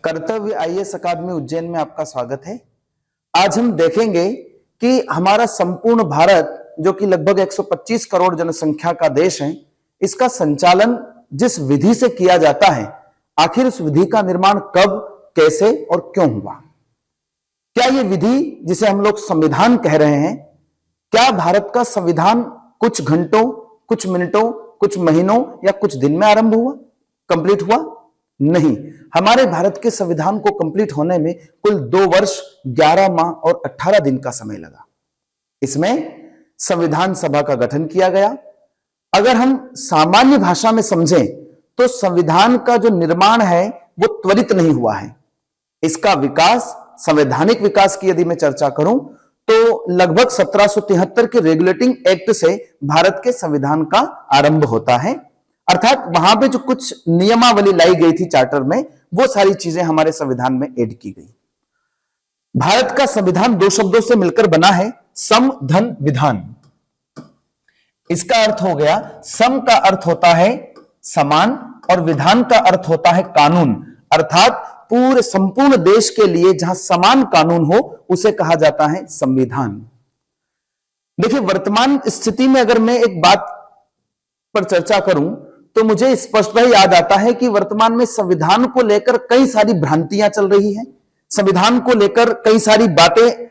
कर्तव्य आईएएस अकादमी उज्जैन में आपका स्वागत है। आज हम देखेंगे कि हमारा संपूर्ण भारत जो कि लगभग 125 करोड़ जनसंख्या का देश है, इसका संचालन जिस विधि से किया जाता है, आखिर उस विधि का निर्माण कब, कैसे और क्यों हुआ। क्या यह विधि जिसे हम लोग संविधान कह रहे हैं, क्या भारत का संविधान कुछ घंटों, कुछ मिनटों, कुछ महीनों या कुछ दिन में आरंभ हुआ, कंप्लीट हुआ? नहीं, हमारे भारत के संविधान को कंप्लीट होने में कुल 2 वर्ष 11 माह और 18 दिन का समय लगा। इसमें संविधान सभा का गठन किया गया। अगर हम सामान्य भाषा में समझें तो संविधान का जो निर्माण है वो त्वरित नहीं हुआ है। इसका विकास, संवैधानिक विकास की यदि मैं चर्चा करूं तो लगभग 1773 के रेगुलेटिंग एक्ट से भारत के संविधान का आरंभ होता है। अर्थात वहां पे जो कुछ नियमावली लाई गई थी चार्टर में, वो सारी चीजें हमारे संविधान में ऐड की गई। भारत का संविधान 2 शब्दों से मिलकर बना है, सम धन विधान। इसका अर्थ हो गया, सम का अर्थ होता है समान और विधान का अर्थ होता है कानून। अर्थात पूरे संपूर्ण देश के लिए जहां समान कानून हो उसे कहा जाता है संविधान। देखिए, वर्तमान स्थिति में अगर मैं एक बात पर चर्चा करूं तो मुझे स्पष्टतः याद आता है कि वर्तमान में संविधान को लेकर कई सारी भ्रांतियां चल रही हैं। संविधान को लेकर कई सारी बातें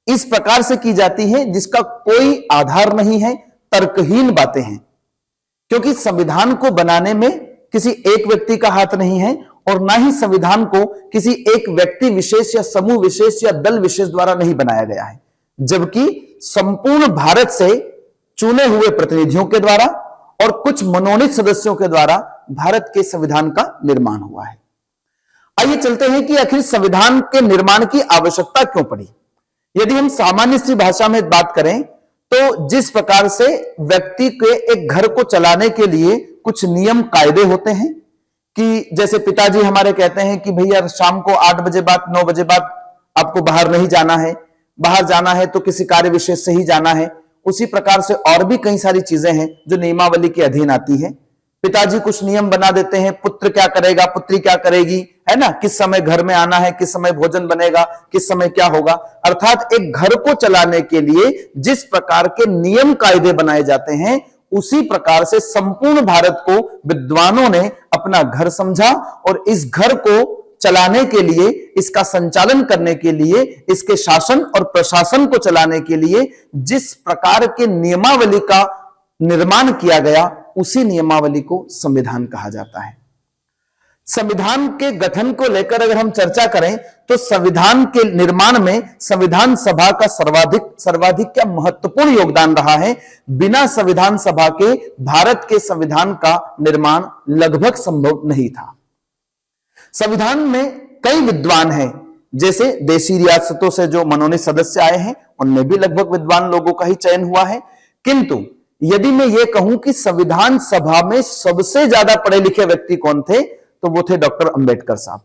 इस प्रकार से की जाती हैं जिसका कोई आधार नहीं है, तर्कहीन बातें हैं। क्योंकि संविधान को बनाने में किसी एक व्यक्ति का हाथ नहीं है और ना ही संविधान को किसी एक व्यक्ति विशेष या समूह विशेष या दल विशेष द्वारा नहीं बनाया गया है, जबकि संपूर्ण भारत से चुने हुए प्रतिनिधियों के द्वारा और कुछ मनोनीत सदस्यों के द्वारा भारत के संविधान का निर्माण हुआ है। आइए चलते हैं कि आखिर संविधान के निर्माण की आवश्यकता क्यों पड़ी। यदि हम सामान्य सी भाषा में बात करें तो जिस प्रकार से व्यक्ति के एक घर को चलाने के लिए कुछ नियम कायदे होते हैं कि जैसे पिताजी हमारे कहते हैं कि भैया शाम को 8 बजे बाद 9 बजे बाद आपको बाहर नहीं जाना है, बाहर जाना है तो किसी कार्य विशेष से ही जाना है। उसी प्रकार से और भी कई सारी चीजें हैं जो नियमावली के अधीन आती है। पिताजी कुछ नियम बना देते हैं, पुत्र क्या करेगा, पुत्री क्या करेगी, है ना, किस समय घर में आना है, किस समय भोजन बनेगा, किस समय क्या होगा। अर्थात एक घर को चलाने के लिए जिस प्रकार के नियम कायदे बनाए जाते हैं, उसी प्रकार से संपूर्ण भारत को विद्वानों ने अपना घर समझा और इस घर को चलाने के लिए, इसका संचालन करने के लिए, इसके शासन और प्रशासन को चलाने के लिए जिस प्रकार के नियमावली का निर्माण किया गया, उसी नियमावली को संविधान कहा जाता है। संविधान के गठन को लेकर अगर हम चर्चा करें तो संविधान के निर्माण में संविधान सभा का सर्वाधिक क्या महत्वपूर्ण योगदान रहा है। बिना संविधान सभा के भारत के संविधान का निर्माण लगभग संभव नहीं था। संविधान में कई विद्वान हैं, जैसे देशी रियासतों से जो मनोनीत सदस्य आए हैं उनमें भी लगभग विद्वान लोगों का ही चयन हुआ है। किंतु यदि मैं ये कहूं कि संविधान सभा में सबसे ज्यादा पढ़े लिखे व्यक्ति कौन थे, तो वो थे डॉक्टर अंबेडकर साहब।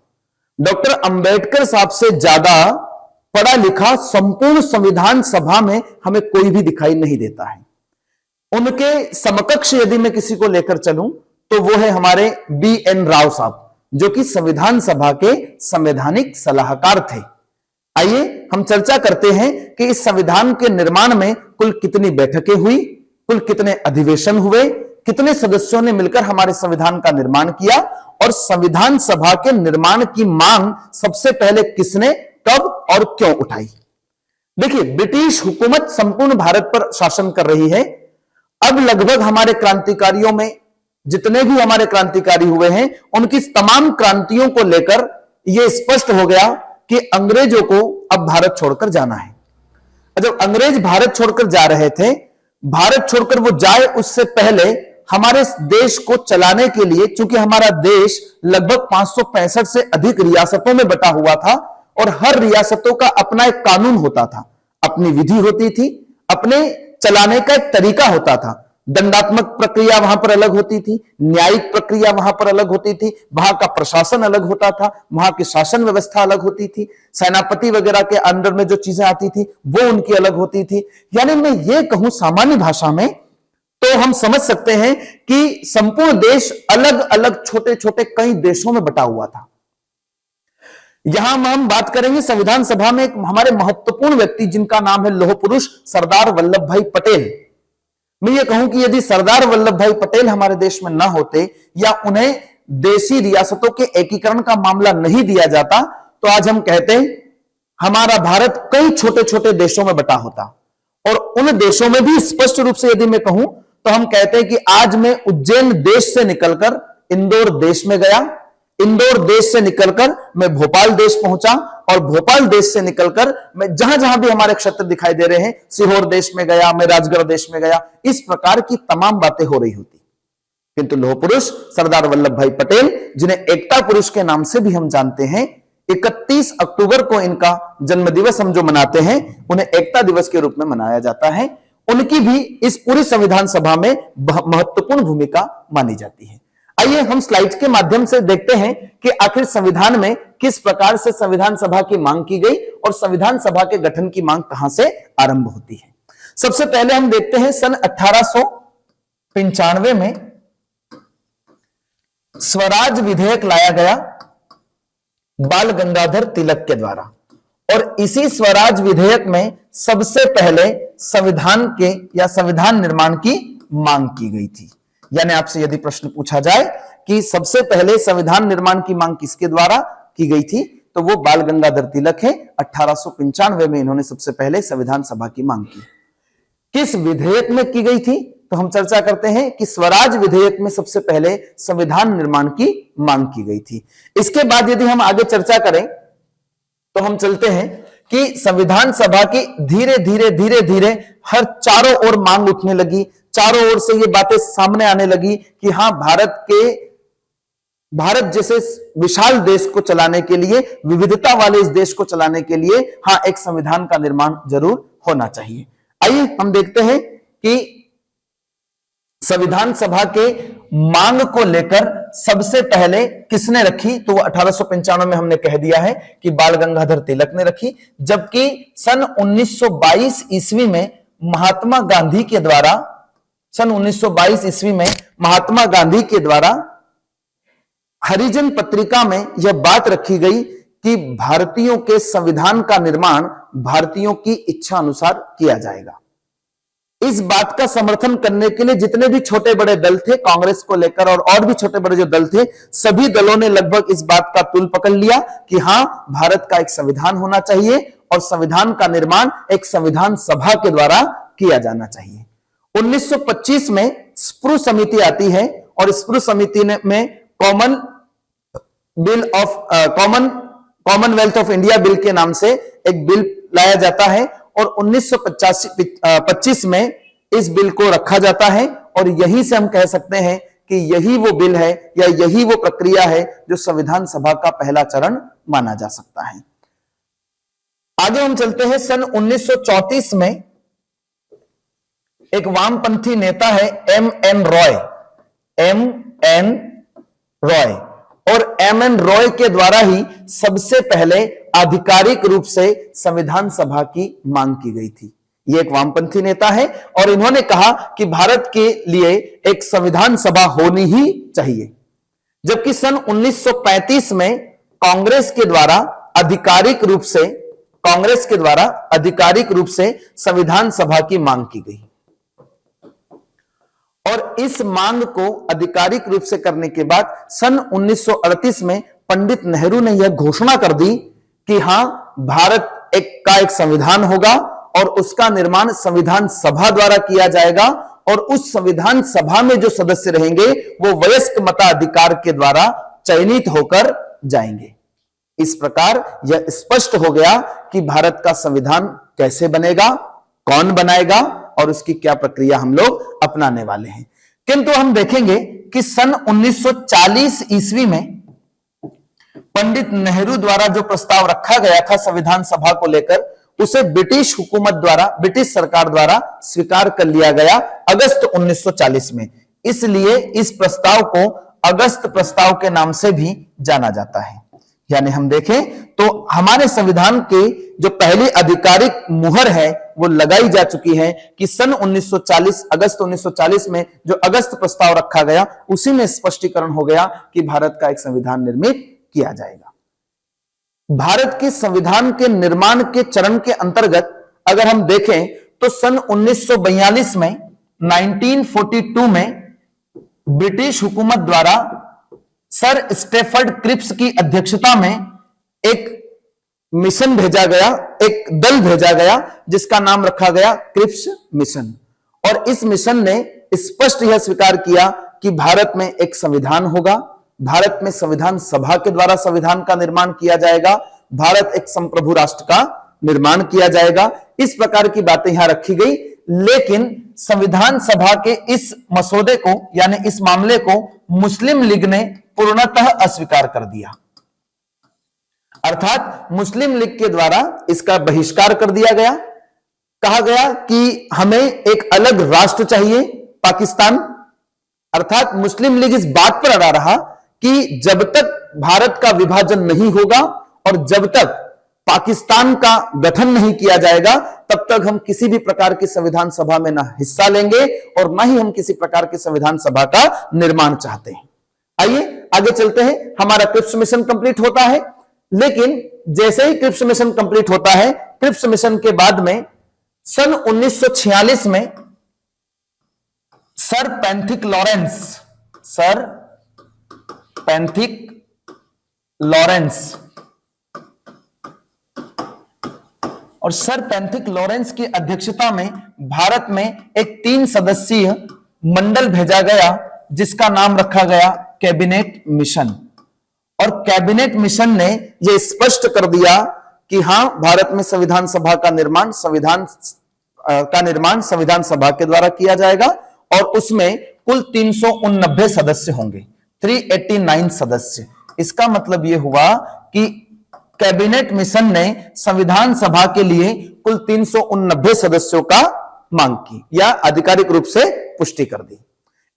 डॉक्टर अंबेडकर साहब से ज्यादा पढ़ा लिखा संपूर्ण संविधान सभा में हमें कोई भी दिखाई नहीं देता है। उनके समकक्ष यदि मैं किसी को लेकर चलूं तो वो है हमारे BN राव साहब, जो कि संविधान सभा के संवैधानिक सलाहकार थे। आइए हम चर्चा करते हैं कि इस संविधान के निर्माण में कुल कितनी बैठकें हुई, कुल कितने अधिवेशन हुए, कितने सदस्यों ने मिलकर हमारे संविधान का निर्माण किया और संविधान सभा के निर्माण की मांग सबसे पहले किसने, कब और क्यों उठाई। देखिए, ब्रिटिश हुकूमत संपूर्ण भारत पर शासन कर रही है। अब लगभग हमारे क्रांतिकारियों में जितने भी हमारे क्रांतिकारी हुए हैं, उनकी तमाम क्रांतियों को लेकर यह स्पष्ट हो गया कि अंग्रेजों को अब भारत छोड़कर जाना है। जब अंग्रेज भारत छोड़कर जा रहे थे, भारत छोड़कर वो जाए उससे पहले हमारे देश को चलाने के लिए, चूंकि हमारा देश लगभग 565 से अधिक रियासतों में बटा हुआ था और हर रियासतों का अपना एक कानून होता था, अपनी विधि होती थी, अपने चलाने का एक तरीका होता था। दंडात्मक प्रक्रिया वहां पर अलग होती थी, न्यायिक प्रक्रिया वहां पर अलग होती थी, वहां का प्रशासन अलग होता था, वहां की शासन व्यवस्था अलग होती थी, सेनापति वगैरह के अंडर में जो चीजें आती थी वो उनकी अलग होती थी। यानी मैं ये कहूं सामान्य भाषा में तो हम समझ सकते हैं कि संपूर्ण देश अलग अलग छोटे छोटे कई देशों में बटा हुआ था। यहां हम बात करेंगे संविधान सभा में एक हमारे महत्वपूर्ण व्यक्ति जिनका नाम है लौह पुरुष सरदार वल्लभ भाई पटेल। मैं ये कहूं कि यदि सरदार वल्लभ भाई पटेल हमारे देश में ना होते या उन्हें देशी रियासतों के एकीकरण का मामला नहीं दिया जाता तो आज हम कहते हैं हमारा भारत कई छोटे छोटे देशों में बटा होता। और उन देशों में भी स्पष्ट रूप से यदि मैं कहूं तो हम कहते हैं कि आज मैं उज्जैन देश से निकलकर इंदौर देश में गया, इंदौर देश से निकलकर मैं भोपाल देश पहुंचा और भोपाल देश से निकलकर मैं जहां जहां भी हमारे क्षेत्र दिखाई दे रहे हैं, सीहोर देश में गया, मैं राजगढ़ देश में गया, इस प्रकार की तमाम बातें हो रही होती। किंतु लौह पुरुष सरदार वल्लभ भाई पटेल, जिन्हें एकता पुरुष के नाम से भी हम जानते हैं, 31 अक्टूबर को इनका जन्मदिवस हम जो मनाते हैं उन्हें एकता दिवस के रूप में मनाया जाता है। उनकी भी इस पूरी संविधान सभा में महत्वपूर्ण भूमिका मानी जाती है। आइए हम स्लाइड्स के माध्यम से देखते हैं कि आखिर संविधान में किस प्रकार से संविधान सभा की मांग की गई और संविधान सभा के गठन की मांग कहां से आरंभ होती है। सबसे पहले हम देखते हैं सन 1895 में स्वराज विधेयक लाया गया बाल गंगाधर तिलक के द्वारा और इसी स्वराज विधेयक में सबसे पहले संविधान के या संविधान निर्माण की मांग की गई थी। यानी आपसे यदि प्रश्न पूछा जाए कि सबसे पहले संविधान निर्माण की मांग किसके द्वारा की गई थी तो वो बाल गंगाधर तिलक है। 1895 में इन्होंने सबसे पहले संविधान सभा की मांग की। किस विधेयक में की गई थी तो हम चर्चा करते हैं कि स्वराज विधेयक में सबसे पहले संविधान निर्माण की मांग की गई थी। इसके बाद यदि हम आगे चर्चा करें तो हम चलते हैं कि संविधान सभा की धीरे धीरे धीरे धीरे हर चारों ओर मांग उठने लगी, चारों ओर से ये बातें सामने आने लगी कि हाँ भारत जैसे विशाल देश को चलाने के लिए, विविधता वाले इस देश को चलाने के लिए हाँ एक संविधान का निर्माण जरूर होना चाहिए। आइए हम देखते हैं कि संविधान सभा के मांग को लेकर सबसे पहले किसने रखी तो वो 1895 में हमने कह दिया है कि बाल गंगाधर तिलक ने रखी। जबकि सन 1922 ईस्वी में महात्मा गांधी के द्वारा हरिजन पत्रिका में यह बात रखी गई कि भारतीयों के संविधान का निर्माण भारतीयों की इच्छा अनुसार किया जाएगा। इस बात का समर्थन करने के लिए जितने भी छोटे बड़े दल थे कांग्रेस को लेकर और भी छोटे बड़े जो दल थे, सभी दलों ने लगभग इस बात का तूल पकड़ लिया कि हां भारत का एक संविधान होना चाहिए और संविधान का निर्माण एक संविधान सभा के द्वारा किया जाना चाहिए। 1925 में स्प्रू समिति आती है और स्प्रू समिति में कॉमनवेल्थ ऑफ इंडिया बिल के नाम से एक बिल लाया जाता है और 1925 में इस बिल को रखा जाता है और यहीं से हम कह सकते हैं कि यही वो बिल है या यही वो प्रक्रिया है जो संविधान सभा का पहला चरण माना जा सकता है। आगे हम चलते हैं सन 1934 में एक वामपंथी नेता है एम.एन. रॉय और एम.एन. रॉय के द्वारा ही सबसे पहले आधिकारिक रूप से संविधान सभा की मांग की गई थी। ये एक वामपंथी नेता है और इन्होंने कहा कि भारत के लिए एक संविधान सभा होनी ही चाहिए। जबकि सन 1935 में कांग्रेस के द्वारा आधिकारिक रूप से संविधान सभा की मांग की गई और इस मांग को आधिकारिक रूप से करने के बाद सन 1938 में पंडित नेहरू ने यह घोषणा कर दी कि हां भारत का एक संविधान होगा और उसका निर्माण संविधान सभा द्वारा किया जाएगा और उस संविधान सभा में जो सदस्य रहेंगे वो वयस्क मताधिकार के द्वारा चयनित होकर जाएंगे। इस प्रकार यह स्पष्ट हो गया कि भारत का संविधान कैसे बनेगा, कौन बनाएगा और उसकी क्या प्रक्रिया हम लोग अपनाने वाले हैं। किंतु हम देखेंगे कि सन 1940 ईस्वी में पंडित नेहरू द्वारा जो प्रस्ताव रखा गया था संविधान सभा को लेकर, उसे ब्रिटिश सरकार द्वारा स्वीकार कर लिया गया अगस्त 1940 में। इसलिए इस प्रस्ताव को अगस्त प्रस्ताव के नाम से भी जाना जाता है। यानी हम देखें तो हमारे संविधान के जो पहली आधिकारिक मुहर है वो लगाई जा चुकी है कि सन 1940 अगस्त 1940 में जो अगस्त प्रस्ताव रखा गया उसी में स्पष्टीकरण हो गया कि भारत का एक संविधान निर्मित किया जाएगा। भारत के संविधान के निर्माण के चरण के अंतर्गत अगर हम देखें तो सन 1942 में 1942 में ब्रिटिश हुकूमत द्वारा सर स्टेफर्ड क्रिप्स की अध्यक्षता में एक मिशन भेजा गया, एक दल भेजा गया जिसका नाम रखा गया क्रिप्स मिशन। और इस मिशन ने स्पष्ट यह स्वीकार किया कि भारत में एक संविधान होगा, भारत में संविधान सभा के द्वारा संविधान का निर्माण किया जाएगा, भारत एक संप्रभु राष्ट्र का निर्माण किया जाएगा। इस प्रकार की बातें यहां रखी गई, लेकिन संविधान सभा के इस मसौदे को यानी इस मामले को मुस्लिम लीग ने पूर्णतः अस्वीकार कर दिया। अर्थात मुस्लिम लीग के द्वारा इसका बहिष्कार कर दिया गया। कहा गया कि हमें एक अलग राष्ट्र चाहिए, पाकिस्तान। अर्थात मुस्लिम लीग इस बात पर अड़ा रहा कि जब तक भारत का विभाजन नहीं होगा और जब तक पाकिस्तान का गठन नहीं किया जाएगा तब तक हम किसी भी प्रकार की संविधान सभा में ना हिस्सा लेंगे और ना ही हम किसी प्रकार की संविधान सभा का निर्माण चाहते हैं। आइए आगे चलते हैं। हमारा क्रिप्स मिशन कंप्लीट होता है, लेकिन जैसे ही क्रिप्स मिशन कंप्लीट होता है, क्रिप्स मिशन के बाद में सन 1946 में सर पैंथिक लॉरेंस और सर पैंथिक लॉरेंस की अध्यक्षता में भारत में एक 3 सदस्यीय मंडल भेजा गया जिसका नाम रखा गया कैबिनेट मिशन। और कैबिनेट मिशन ने यह स्पष्ट कर दिया कि हां, भारत में संविधान सभा का निर्माण संविधान सभा के द्वारा किया जाएगा और उसमें कुल 389 सदस्य होंगे, 389 सदस्य। इसका मतलब यह हुआ कि कैबिनेट मिशन ने संविधान सभा के लिए कुल 389 सदस्यों का मांग की या आधिकारिक रूप से पुष्टि कर दी।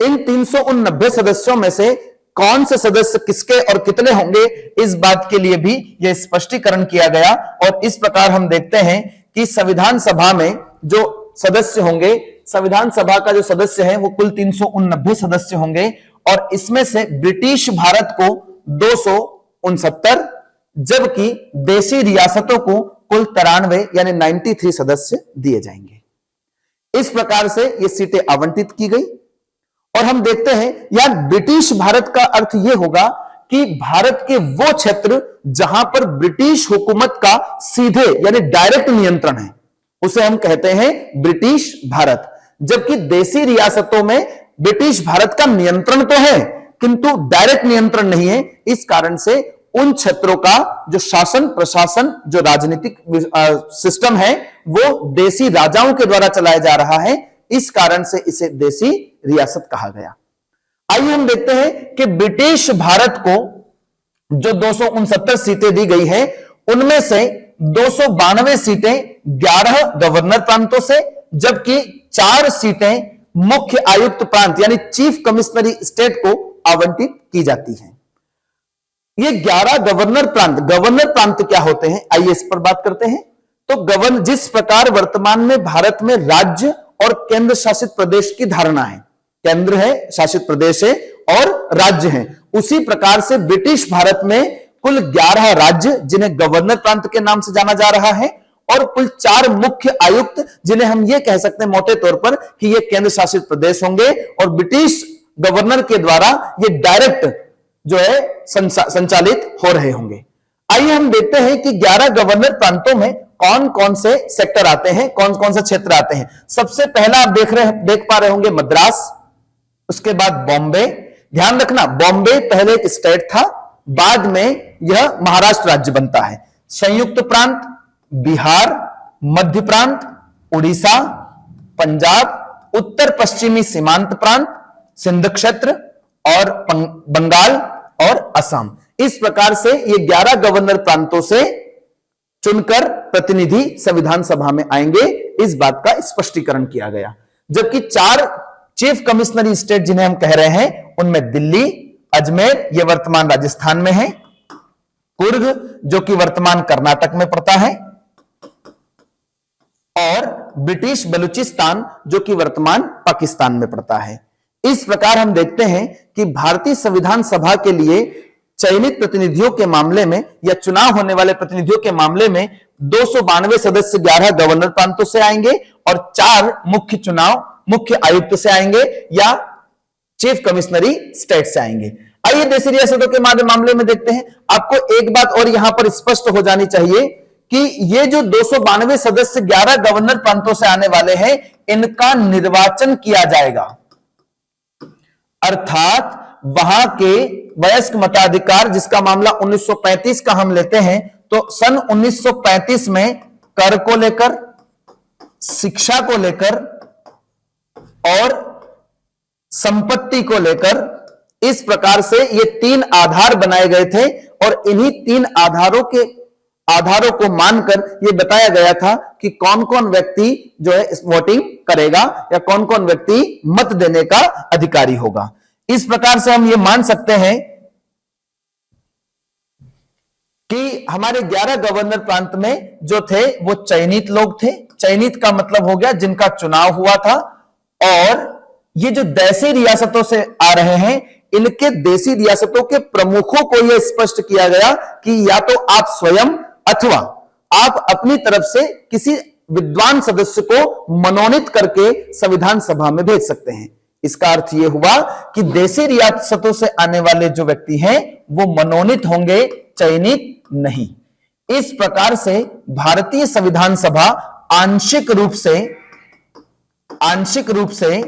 इन 389 सदस्यों में से कौन से सदस्य किसके और कितने होंगे, इस बात के लिए भी यह स्पष्टीकरण किया गया। और इस प्रकार हम देखते हैं कि संविधान सभा में जो सदस्य होंगे, संविधान सभा का जो सदस्य है वो कुल 389 सदस्य होंगे और इसमें से ब्रिटिश भारत को 269 जबकि देशी रियासतों को कुल 93 यानी 93 सदस्य दिए जाएंगे। इस प्रकार से ये सीटें आवंटित की गई। और हम देखते हैं यार, ब्रिटिश भारत का अर्थ यह होगा कि भारत के वो क्षेत्र जहां पर ब्रिटिश हुकूमत का सीधे यानी डायरेक्ट नियंत्रण है उसे हम कहते हैं ब्रिटिश भारत। जबकि देशी रियासतों में ब्रिटिश भारत का नियंत्रण तो है किंतु डायरेक्ट नियंत्रण नहीं है। इस कारण से उन क्षेत्रों का जो शासन प्रशासन जो राजनीतिक सिस्टम है वो देशी राजाओं के द्वारा चलाया जा रहा है। इस कारण से इसे देशी रियासत कहा गया। आइए हम देखते हैं कि ब्रिटिश भारत को जो 269 सीटें दी गई है उनमें से 292 सीटें 11 गवर्नर प्रांतों से, जबकि 4 सीटें मुख्य आयुक्त प्रांत यानी चीफ कमिश्नरी स्टेट को आवंटित की जाती हैं। ये 11 गवर्नर प्रांत क्या होते हैं, आइए इस पर बात करते हैं। तो जिस प्रकार वर्तमान में भारत में राज्य और केंद्र शासित प्रदेश की धारणा है, केंद्र है, शासित प्रदेश है और राज्य है, उसी प्रकार से ब्रिटिश भारत में कुल 11 राज्य जिन्हें गवर्नर प्रांत के नाम से जाना जा रहा है और कुल 4 मुख्य आयुक्त जिन्हें हम ये कह सकते हैं मोटे तौर पर कि ये केंद्र शासित प्रदेश होंगे और ब्रिटिश गवर्नर के द्वारा ये डायरेक्ट जो है संचालित हो रहे होंगे। आइए हम देखते हैं कि 11 गवर्नर प्रांतों में कौन कौन से सेक्टर आते हैं, कौन कौन से क्षेत्र आते हैं। सबसे पहला आप देख पा रहे होंगे मद्रास, उसके बाद बॉम्बे। ध्यान रखना, बॉम्बे पहले एक स्टेट था, बाद में यह महाराष्ट्र राज्य बनता है। संयुक्त प्रांत बिहार, मध्य प्रांत उड़ीसा, पंजाब, उत्तर पश्चिमी सीमांत प्रांत सिंध क्षेत्र और बंगाल और असम। इस प्रकार से ये 11 गवर्नर प्रांतों से चुनकर प्रतिनिधि संविधान सभा में आएंगे, इस बात का स्पष्टीकरण किया गया। जबकि 4 चीफ कमिश्नरी स्टेट जिन्हें हम कह रहे हैं उनमें दिल्ली, अजमेर ये वर्तमान राजस्थान में है, कुर्ग जो कि वर्तमान कर्नाटक में पड़ता है और ब्रिटिश बलूचिस्तान जो कि वर्तमान पाकिस्तान में पड़ता है। इस प्रकार हम देखते हैं कि भारतीय संविधान सभा के लिए चयनित प्रतिनिधियों के मामले में या चुनाव होने वाले प्रतिनिधियों के मामले में 292 सदस्य 11 गवर्नर प्रांतों से आएंगे और 4 मुख्य आयुक्त से आएंगे या चीफ कमिश्नरी स्टेट से आएंगे। आइए देशी रियासतों के मामले में देखते हैं। आपको एक बात और यहां पर स्पष्ट हो जानी चाहिए कि ये जो 292 सदस्य 11 गवर्नर प्रांतों से आने वाले हैं, इनका निर्वाचन किया जाएगा, अर्थात वहां के वयस्क मताधिकार, जिसका मामला 1935 का हम लेते हैं, तो सन 1935 में कर को लेकर, शिक्षा को लेकर और संपत्ति को लेकर इस प्रकार से ये 3 आधार बनाए गए थे और इन्हीं 3 आधारों को मानकर यह बताया गया था कि कौन कौन व्यक्ति जो है वोटिंग करेगा या कौन कौन व्यक्ति मत देने का अधिकारी होगा। इस प्रकार से हम ये मान सकते हैं कि हमारे 11 गवर्नर प्रांत में जो थे वो चयनित लोग थे। चयनित का मतलब हो गया जिनका चुनाव हुआ था। और ये जो देशी रियासतों से आ रहे हैं, इनके देशी रियासतों के प्रमुखों को यह स्पष्ट किया गया कि या तो आप स्वयं अथवा आप अपनी तरफ से किसी विद्वान सदस्य को मनोनीत करके संविधान सभा में भेज सकते हैं। इसका अर्थ यह हुआ कि देशी रियासतों से आने वाले जो व्यक्ति हैं वो मनोनीत होंगे, चयनित नहीं। इस प्रकार से भारतीय संविधान सभा आंशिक रूप से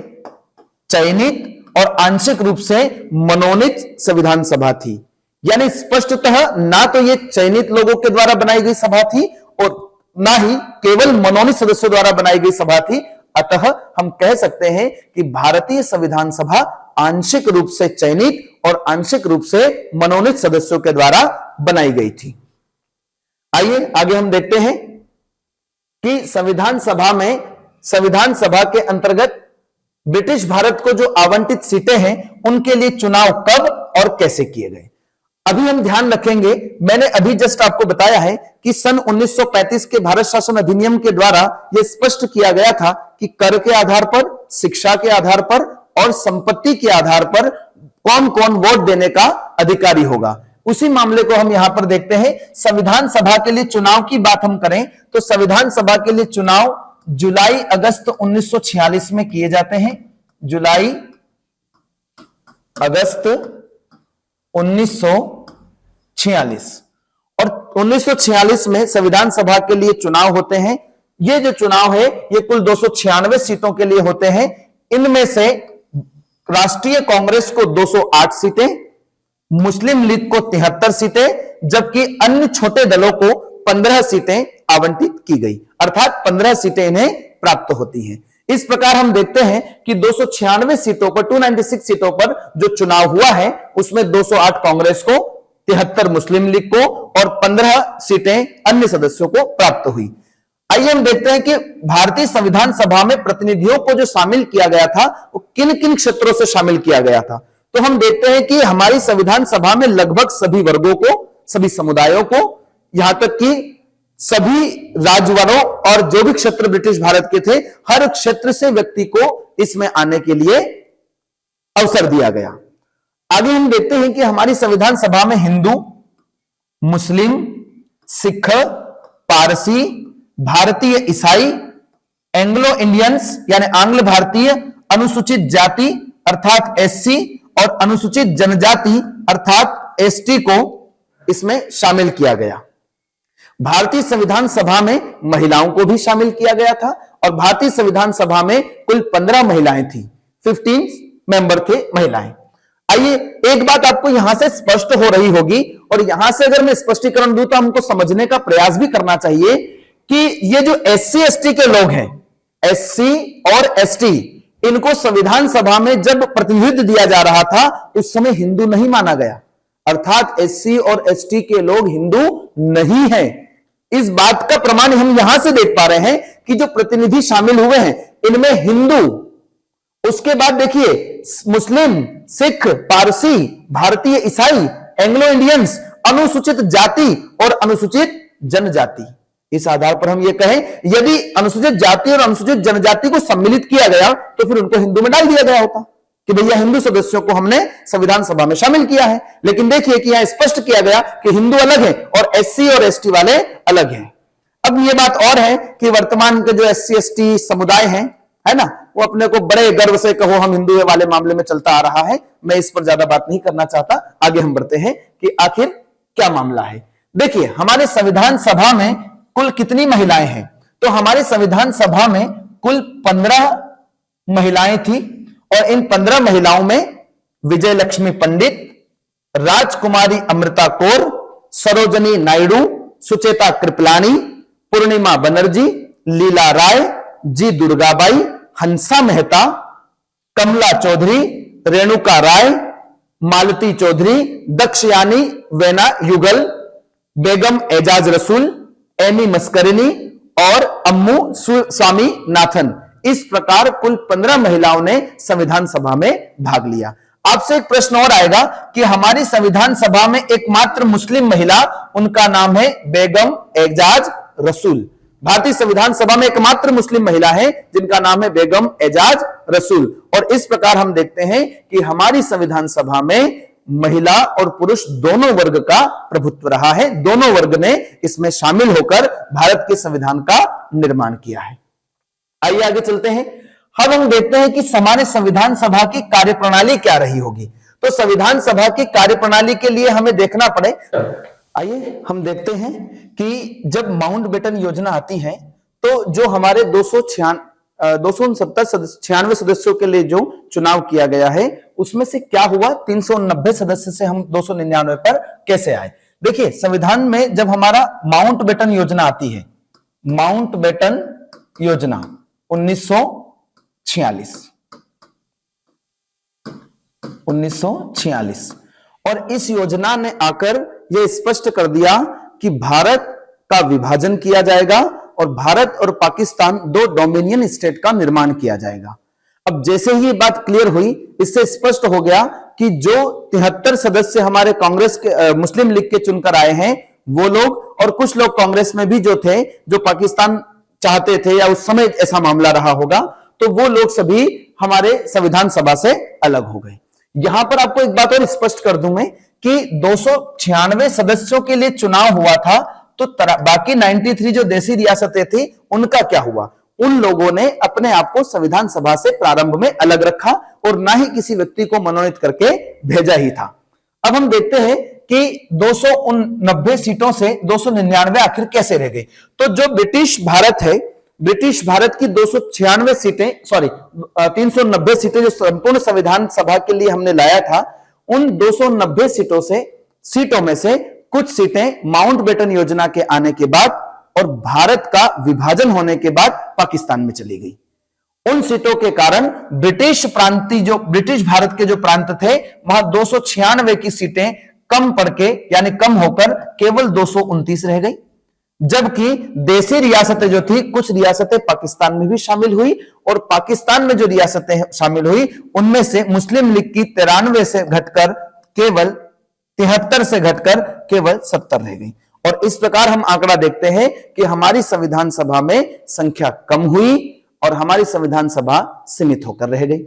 चयनित और आंशिक रूप से मनोनीत संविधान सभा थी। यानी स्पष्टतः ना तो ये चयनित लोगों के द्वारा बनाई गई सभा थी और ना ही केवल मनोनीत सदस्यों द्वारा बनाई गई सभा थी। अतः हम कह सकते हैं कि भारतीय संविधान सभा आंशिक रूप से चयनित और आंशिक रूप से मनोनीत सदस्यों के द्वारा बनाई गई थी। आइए आगे हम देखते हैं कि संविधान सभा के अंतर्गत ब्रिटिश भारत को जो आवंटित सीटें हैं उनके लिए चुनाव कब और कैसे किए गए। अभी हम ध्यान रखेंगे, मैंने अभी जस्ट आपको बताया है कि सन 1935 के भारत शासन अधिनियम के द्वारा यह स्पष्ट किया गया था कि कर के आधार पर, शिक्षा के आधार पर और संपत्ति के आधार पर कौन कौन वोट देने का अधिकारी होगा। उसी मामले को हम यहां पर देखते हैं। संविधान सभा के लिए चुनाव की बात हम करें तो संविधान सभा के लिए चुनाव जुलाई अगस्त 1946 में किए जाते हैं। जुलाई अगस्त 1946 और 1946 में संविधान सभा के लिए चुनाव होते हैं। ये जो चुनाव है ये कुल 296 सीटों के लिए होते हैं। इनमें से राष्ट्रीय कांग्रेस को 208 सीटें, मुस्लिम लीग को 73 सीटें, जबकि अन्य छोटे दलों को 15 सीटें आवंटित की गई, अर्थात 15 सीटें इन्हें प्राप्त होती हैं। इस प्रकार हम देखते हैं कि 296 सीटों पर, 296 सीटों पर जो चुनाव हुआ है उसमें 208 कांग्रेस को, 73 मुस्लिम लीग को और 15 सीटें अन्य सदस्यों को प्राप्त हुई। आइए हम देखते हैं कि भारतीय संविधान सभा में प्रतिनिधियों को जो शामिल किया गया था वो किन किन क्षेत्रों से शामिल किया गया था। तो हम देखते हैं कि हमारी संविधान सभा में लगभग सभी वर्गों को, सभी समुदायों को, यहां तक कि सभी राज्यवरों और जो भी क्षेत्र ब्रिटिश भारत के थे, हर क्षेत्र से व्यक्ति को इसमें आने के लिए अवसर दिया गया। आगे हम देखते हैं कि हमारी संविधान सभा में हिंदू, मुस्लिम, सिख, पारसी, भारतीय ईसाई, एंग्लो इंडियंस यानी आंग्ल भारतीय, अनुसूचित जाति अर्थात एससी और अनुसूचित जनजाति अर्थात एसटी को इसमें शामिल किया गया। भारतीय संविधान सभा में महिलाओं को भी शामिल किया गया था और भारतीय संविधान सभा में कुल 15 महिलाएं थी, 15 मेंबर थे महिलाएं। आइए एक बात आपको यहां से स्पष्ट हो रही होगी और यहां से अगर मैं स्पष्टीकरण दूं तो हमको समझने का प्रयास भी करना चाहिए कि ये जो एससी एसटी के लोग हैं, एससी और एसटी, इनको संविधान सभा में जब प्रतिनिधित्व दिया जा रहा था उस समय हिंदू नहीं माना गया, अर्थात एससी और एसटी के लोग हिंदू नहीं हैं। इस बात का प्रमाण हम यहां से देख पा रहे हैं कि जो प्रतिनिधि शामिल हुए हैं इनमें हिंदू, उसके बाद देखिए मुस्लिम, सिख, पारसी, भारतीय ईसाई, एंग्लो इंडियंस, अनुसूचित जाति और अनुसूचित जनजाति। इस आधार पर हम ये कहें यदि अनुसूचित जाति और अनुसूचित जनजाति को सम्मिलित किया गया तो फिर उनको हिंदू में डाल दिया गया होता। कि भैया हिंदू सदस्यों को हमने संविधान सभा में शामिल किया है। लेकिन देखिए कि यहां स्पष्ट किया गया कि हिंदू अलग है और एससी और एसटी वाले अलग हैं। अब ये बात और है कि वर्तमान के जो एससी एसटी समुदाय है ना, वो अपने को बड़े गर्व से कहो हम हिंदू वाले मामले में चलता आ रहा है। मैं इस पर ज्यादा बात नहीं करना चाहता, आगे हम बढ़ते हैं कि आखिर क्या मामला है। देखिए हमारे संविधान सभा में कुल कितनी महिलाएं हैं, तो हमारे संविधान सभा में कुल 15 महिलाएं थी और इन 15 महिलाओं में विजय लक्ष्मी पंडित, राजकुमारी अमृता कौर, सरोजनी नायडू, सुचेता कृपलानी, पूर्णिमा बनर्जी, लीला राय, जी दुर्गाबाई, हंसा मेहता, कमला चौधरी, रेणुका राय, मालती चौधरी, दक्षयानी वेना युगल, बेगम एजाज रसूल, एमी मस्करिनी और अम्मू स्वामी नाथन। इस प्रकार कुल 15 महिलाओं ने संविधान सभा में भाग लिया। आपसे एक प्रश्न और आएगा कि हमारी संविधान सभा में एकमात्र मुस्लिम महिला, उनका नाम है बेगम एजाज रसूल। भारतीय संविधान सभा में एकमात्र मुस्लिम महिला है जिनका नाम है बेगम एजाज रसूल। और इस प्रकार हम देखते हैं कि हमारी संविधान सभा में महिला और पुरुष दोनों वर्ग का प्रभुत्व रहा है। दोनों वर्ग ने इसमें शामिल होकर भारत के संविधान का निर्माण किया है। आइए आगे चलते हैं। अब हम देखते हैं कि हमारे संविधान सभा की कार्यप्रणाली क्या रही होगी। तो संविधान सभा की कार्यप्रणाली के लिए हमें देखना पड़े। आइए हम देखते हैं कि जब माउंटबेटन योजना आती है तो जो हमारे 296 सदस्यों के लिए जो चुनाव किया गया है उसमें से क्या हुआ, 390 सदस्य से हम 299 पर कैसे आए। देखिए संविधान में जब हमारा माउंटबेटन योजना आती है, माउंटबेटन योजना 1946 और इस योजना ने आकर यह स्पष्ट कर दिया कि भारत का विभाजन किया जाएगा और भारत और पाकिस्तान दो डोमिनियन स्टेट का निर्माण किया जाएगा। अब जैसे ही ये बात क्लियर हुई, इससे स्पष्ट हो गया कि जो 73 सदस्य हमारे कांग्रेस के मुस्लिम लीग के चुनकर आए हैं वो लोग, और कुछ लोग कांग्रेस में भी जो थे जो पाकिस्तान चाहते थे या उस समय ऐसा मामला रहा होगा, तो वो लोग सभी हमारे संविधान सभा से अलग हो गए। यहां पर आपको एक बात और स्पष्ट कर दूं मैं कि 296 सदस्यों के लिए चुनाव हुआ था, तो बाकी 93 जो देसी रियासतें थी उनका क्या हुआ। उन लोगों ने अपने आप को संविधान सभा से प्रारंभ में अलग रखा और ना ही किसी व्यक्ति को मनोनीत करके भेजा ही था। अब हम देखते हैं कि 290 सीटों से 299 आखिर कैसे रह गई। तो जो ब्रिटिश भारत है, ब्रिटिश भारत की 296 सीटें, 390 सीटें जो संपूर्ण संविधान सभा के लिए हमने लाया था, उन 290 सीटों में से कुछ सीटें माउंटबेटन योजना के आने के बाद और भारत का विभाजन होने के बाद पाकिस्तान में चली गई। उन सीटों के कारण ब्रिटिश भारत के जो प्रांत थे वहां 296 की सीटें कम पड़ के यानी कम होकर केवल 229 रह गई। जबकि देसी रियासतें जो थी, कुछ रियासतें पाकिस्तान में भी शामिल हुई और पाकिस्तान में जो रियासतें शामिल हुई उनमें से मुस्लिम लीग की 93 से घटकर केवल 73 से घटकर केवल 70 रह गई। और इस प्रकार हम आंकड़ा देखते हैं कि हमारी संविधान सभा में संख्या कम हुई और हमारी संविधान सभा सीमित होकर रह गई।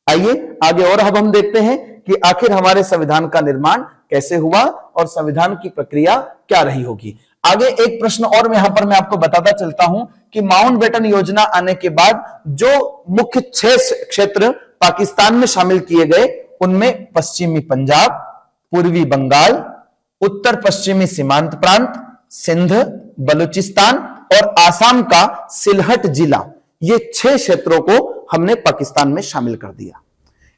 आइए आगे और अब हम देखते हैं कि आखिर हमारे संविधान का निर्माण कैसे हुआ और संविधान की प्रक्रिया क्या रही होगी। आगे एक प्रश्न और यहां पर मैं आपको बताता चलता हूं कि माउंटबेटन योजना आने के बाद जो मुख्य 6 क्षेत्र पाकिस्तान में शामिल किए गए उनमें पश्चिमी पंजाब, पूर्वी बंगाल, उत्तर पश्चिमी सीमांत प्रांत, सिंध, बलूचिस्तान और आसाम का सिलहट जिला, ये 6 क्षेत्रों को हमने पाकिस्तान में शामिल कर दिया।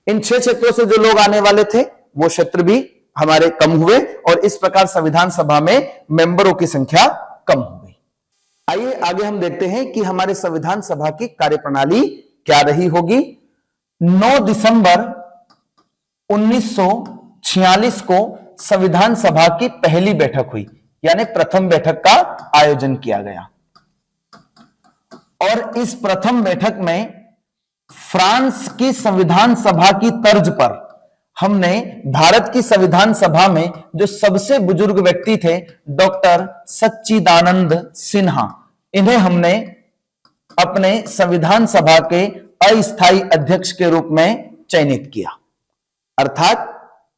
इन 6 क्षेत्रों से जो लोग आने वाले थे वो क्षेत्र भी हमारे कम हुए और इस प्रकार संविधान सभा में मेंबरों की संख्या कम हो गई। आइए आगे हम देखते हैं कि हमारे संविधान सभा की कार्यप्रणाली क्या रही होगी। 9 दिसंबर 1946 को संविधान सभा की पहली बैठक हुई, यानी प्रथम बैठक का आयोजन किया गया और इस प्रथम बैठक में फ्रांस की संविधान सभा की तर्ज पर हमने भारत की संविधान सभा में जो सबसे बुजुर्ग व्यक्ति थे डॉक्टर सच्चिदानंद सिन्हा, इन्हें हमने अपने संविधान सभा के अस्थायी अध्यक्ष के रूप में चयनित किया। अर्थात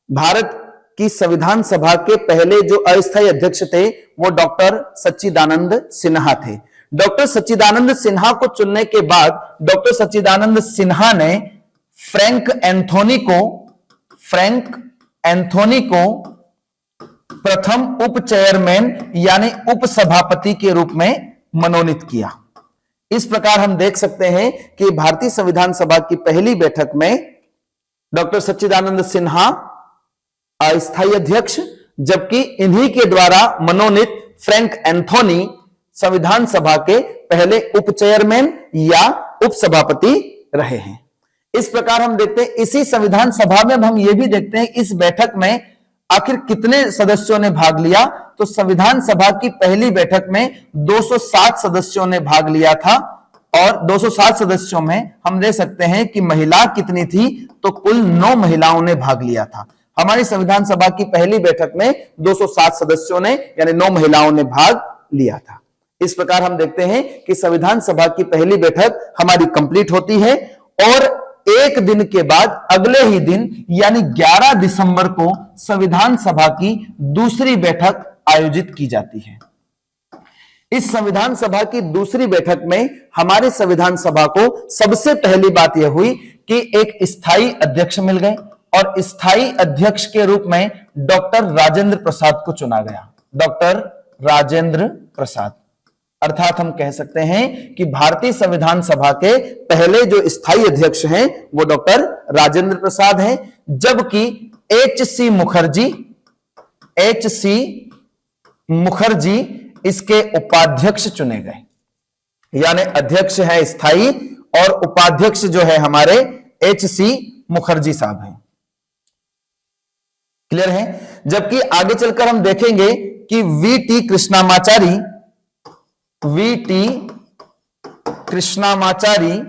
भारत की संविधान सभा के पहले जो अस्थायी अध्यक्ष थे वो डॉक्टर सच्चिदानंद सिन्हा थे। डॉक्टर सच्चिदानंद सिन्हा को चुनने के बाद डॉक्टर सच्चिदानंद सिन्हा ने फ्रैंक एंथोनी को प्रथम उप चेयरमैन यानी उप सभापति के रूप में मनोनीत किया। इस प्रकार हम देख सकते हैं कि भारतीय संविधान सभा की पहली बैठक में डॉक्टर सच्चिदानंद सिन्हा अस्थायी अध्यक्ष, जबकि इन्हीं के द्वारा मनोनीत फ्रैंक एंथोनी संविधान सभा के पहले उप चेयरमैन या उप सभापति रहे हैं। इस प्रकार हम देखते हैं इसी संविधान सभा में हम यह भी देखते हैं इस बैठक में आखिर कितने सदस्यों ने भाग लिया। तो संविधान सभा की पहली बैठक में 207 सदस्यों ने भाग लिया था और 207 सदस्यों में हम देख सकते हैं कि महिला कितनी थी, तो कुल 9 महिलाओं ने भाग लिया था। हमारी संविधान सभा की पहली बैठक में 207 सदस्यों ने यानी 9 महिलाओं ने भाग लिया था। इस प्रकार हम देखते हैं कि संविधान सभा की पहली बैठक हमारी कंप्लीट होती है और एक दिन के बाद अगले ही दिन यानी 11 दिसंबर को संविधान सभा की दूसरी बैठक आयोजित की जाती है। इस संविधान सभा की दूसरी बैठक में हमारे संविधान सभा को सबसे पहली बात यह हुई कि एक स्थायी अध्यक्ष मिल गए और स्थायी अध्यक्ष के रूप में डॉक्टर राजेंद्र प्रसाद को चुना गया। डॉक्टर राजेंद्र प्रसाद, अर्थात हम कह सकते हैं कि भारतीय संविधान सभा के पहले जो स्थायी अध्यक्ष हैं वो डॉक्टर राजेंद्र प्रसाद हैं, जबकि एच.सी. मुखर्जी इसके उपाध्यक्ष चुने गए। यानी अध्यक्ष है स्थायी और उपाध्यक्ष जो है हमारे एच.सी. मुखर्जी साहब हैं। क्लियर है? जबकि आगे चलकर हम देखेंगे कि वी.टी. कृष्णामाचारी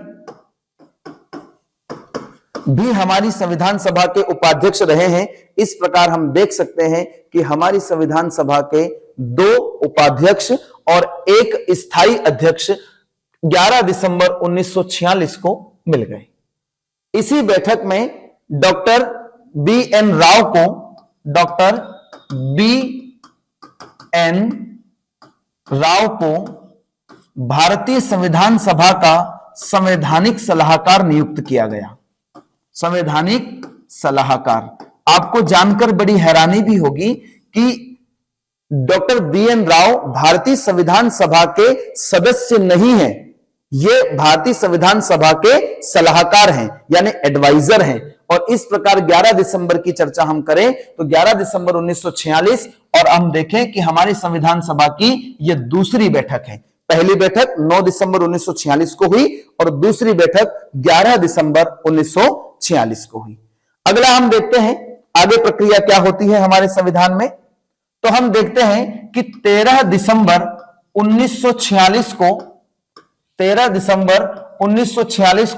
भी हमारी संविधान सभा के उपाध्यक्ष रहे हैं। इस प्रकार हम देख सकते हैं कि हमारी संविधान सभा के 2 उपाध्यक्ष और एक स्थायी अध्यक्ष 11 दिसंबर 1946 को मिल गए। इसी बैठक में डॉक्टर बी.एन. राव को भारतीय संविधान सभा का संवैधानिक सलाहकार नियुक्त किया गया। संवैधानिक सलाहकार, आपको जानकर बड़ी हैरानी भी होगी कि डॉक्टर बी.एन. राव भारतीय संविधान सभा के सदस्य नहीं हैं, ये भारतीय संविधान सभा के सलाहकार हैं यानी एडवाइजर हैं। और इस प्रकार 11 दिसंबर की चर्चा हम करें तो 11 दिसंबर 1946 और हम देखें कि हमारी संविधान सभा की यह दूसरी बैठक है। पहली बैठक 9 दिसंबर 1946 को हुई और दूसरी बैठक 11 दिसंबर 1946 को हुई। अगला हम देखते हैं आगे प्रक्रिया क्या होती है हमारे संविधान में। तो हम देखते हैं कि 13 दिसंबर 1946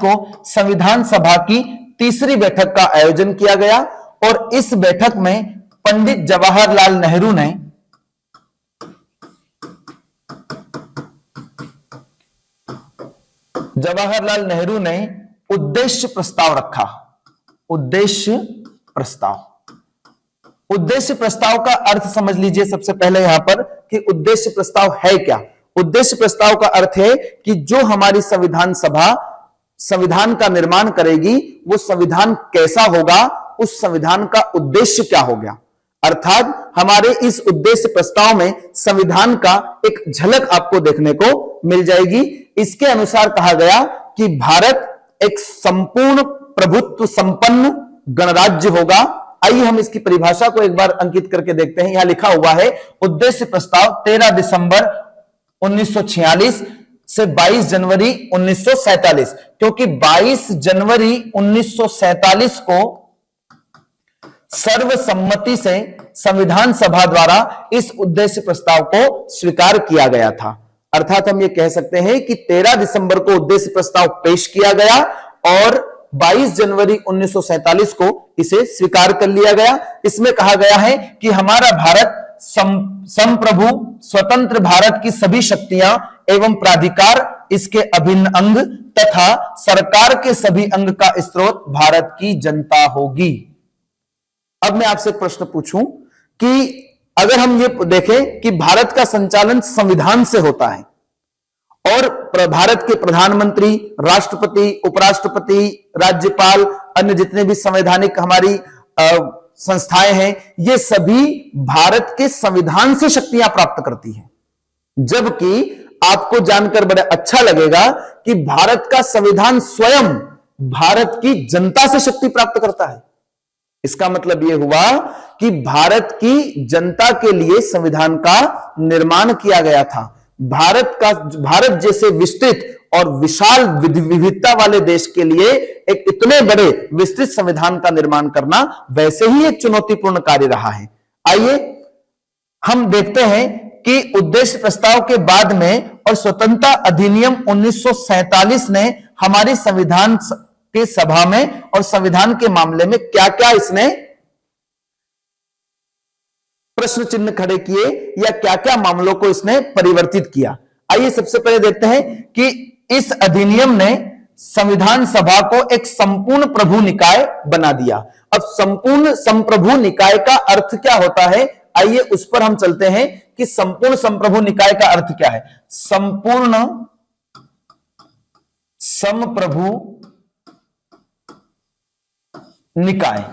को संविधान सभा की तीसरी बैठक का आयोजन किया गया और इस बैठक में पंडित जवाहरलाल नेहरू ने उद्देश्य प्रस्ताव रखा। उद्देश्य प्रस्ताव का अर्थ समझ लीजिए सबसे पहले यहां पर कि उद्देश्य प्रस्ताव है क्या। उद्देश्य प्रस्ताव का अर्थ है कि जो हमारी संविधान सभा संविधान का निर्माण करेगी वो संविधान कैसा होगा, उस संविधान का उद्देश्य क्या हो गया। अर्थात हमारे इस उद्देश्य प्रस्ताव में संविधान का एक झलक आपको देखने को मिल जाएगी। इसके अनुसार कहा गया कि भारत एक संपूर्ण प्रभुत्व संपन्न गणराज्य होगा। आइए हम इसकी परिभाषा को एक बार अंकित करके देखते हैं। यहां लिखा हुआ है उद्देश्य प्रस्ताव 13 दिसंबर 1946 से 22 जनवरी 1947, क्योंकि 22 जनवरी 1947 को सर्वसम्मति से संविधान सभा द्वारा इस उद्देश्य प्रस्ताव को स्वीकार किया गया था। अर्थात हम ये कह सकते हैं कि 13 दिसंबर को उद्देश्य प्रस्ताव पेश किया गया और 22 जनवरी 1947 को इसे स्वीकार कर लिया गया। इसमें कहा गया है कि हमारा भारत संप्रभु स्वतंत्र भारत की सभी शक्तियां एवं प्राधिकार इसके अभिन्न अंग तथा सरकार के सभी अंग का स्रोत भारत की जनता होगी। अब मैं आपसे एक प्रश्न पूछूं कि अगर हम ये देखें कि भारत का संचालन संविधान से होता है और भारत के प्रधानमंत्री, राष्ट्रपति, उपराष्ट्रपति, राज्यपाल, अन्य जितने भी संवैधानिक हमारी संस्थाएं हैं, ये सभी भारत के संविधान से शक्तियां प्राप्त करती हैं। जबकि आपको जानकर बड़ा अच्छा लगेगा कि भारत का संविधान स्वयं भारत की जनता से शक्ति प्राप्त करता है। इसका मतलब यह हुआ कि भारत की जनता के लिए संविधान का निर्माण किया गया था। भारत जैसे विस्तृत और विशाल विविधता वाले देश के लिए एक इतने बड़े विस्तृत संविधान का निर्माण करना वैसे ही एक चुनौतीपूर्ण कार्य रहा है। आइए हम देखते हैं कि उद्देश्य प्रस्ताव के बाद में और स्वतंत्रता अधिनियम 1947 ने हमारी संविधान के सभा में और संविधान के मामले में क्या क्या इसने प्रश्न चिन्ह खड़े किए या क्या क्या मामलों को इसने परिवर्तित किया। आइए सबसे पहले देखते हैं कि इस अधिनियम ने संविधान सभा को एक संपूर्ण प्रभु निकाय बना दिया। अब संपूर्ण संप्रभु निकाय का अर्थ क्या होता है, आइए उस पर हम चलते हैं कि संपूर्ण संप्रभु निकाय का अर्थ क्या है। संपूर्ण संप्रभु निकाय,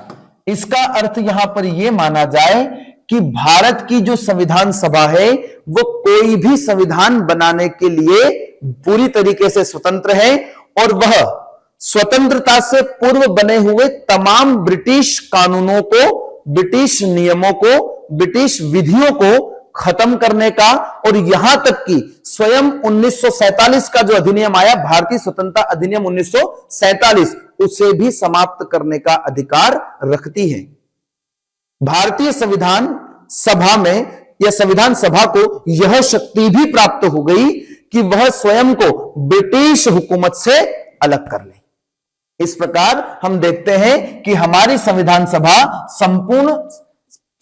इसका अर्थ यहां पर यह माना जाए कि भारत की जो संविधान सभा है वो कोई भी संविधान बनाने के लिए पूरी तरीके से स्वतंत्र है और वह स्वतंत्रता से पूर्व बने हुए तमाम ब्रिटिश कानूनों को, ब्रिटिश नियमों को, ब्रिटिश विधियों को खत्म करने का और यहां तक कि स्वयं 1947 का जो अधिनियम आया, भारतीय स्वतंत्रता अधिनियम 1947, उसे भी समाप्त करने का अधिकार रखती है। भारतीय संविधान सभा में या संविधान सभा को यह शक्ति भी प्राप्त हो गई कि वह स्वयं को ब्रिटिश हुकूमत से अलग कर ले। इस प्रकार हम देखते हैं कि हमारी संविधान सभा संपूर्ण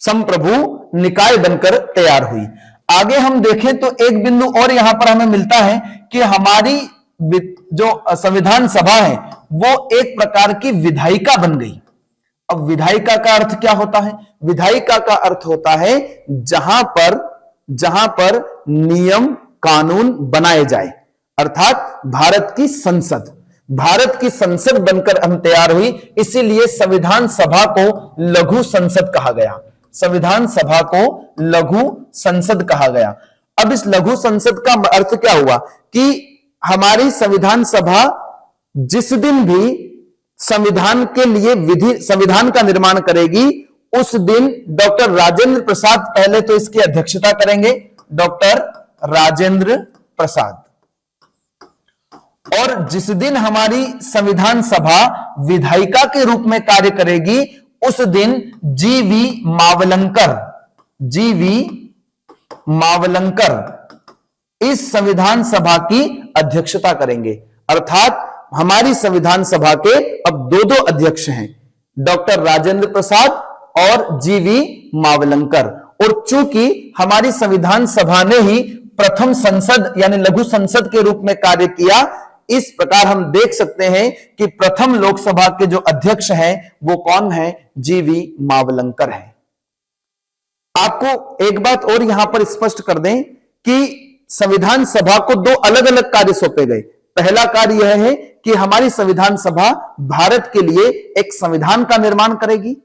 संप्रभु निकाय बनकर तैयार हुई। आगे हम देखें तो एक बिंदु और यहां पर हमें मिलता है कि हमारी जो संविधान सभा है वो एक प्रकार की विधायिका बन गई। अब विधायिका का अर्थ क्या होता है? विधायिका का अर्थ होता है जहां पर नियम कानून बनाए जाए, अर्थात भारत की संसद बनकर हम तैयार हुई। इसीलिए संविधान सभा को लघु संसद कहा गया। संविधान सभा को लघु संसद कहा गया। अब इस लघु संसद का अर्थ क्या हुआ कि हमारी संविधान सभा जिस दिन भी संविधान के लिए संविधान का निर्माण करेगी, उस दिन डॉक्टर राजेंद्र प्रसाद पहले तो इसकी अध्यक्षता करेंगे, डॉक्टर राजेंद्र प्रसाद। और जिस दिन हमारी संविधान सभा विधायिका के रूप में कार्य करेगी, उस दिन जीवी मावलंकर इस संविधान सभा की अध्यक्षता करेंगे। अर्थात हमारी संविधान सभा के अब दो अध्यक्ष हैं, डॉक्टर राजेंद्र प्रसाद और जीवी मावलंकर। और चूंकि हमारी संविधान सभा ने ही प्रथम संसद यानी लघु संसद के रूप में कार्य किया, इस प्रकार हम देख सकते हैं कि प्रथम लोकसभा के जो अध्यक्ष हैं वो कौन है? जीवी मावलंकर है। आपको एक बात और यहां पर स्पष्ट कर दें कि संविधान सभा को दो अलग अलग कार्य सौंपे गए। पहला कार्य यह है कि हमारी संविधान सभा भारत के लिए एक संविधान का निर्माण करेगी,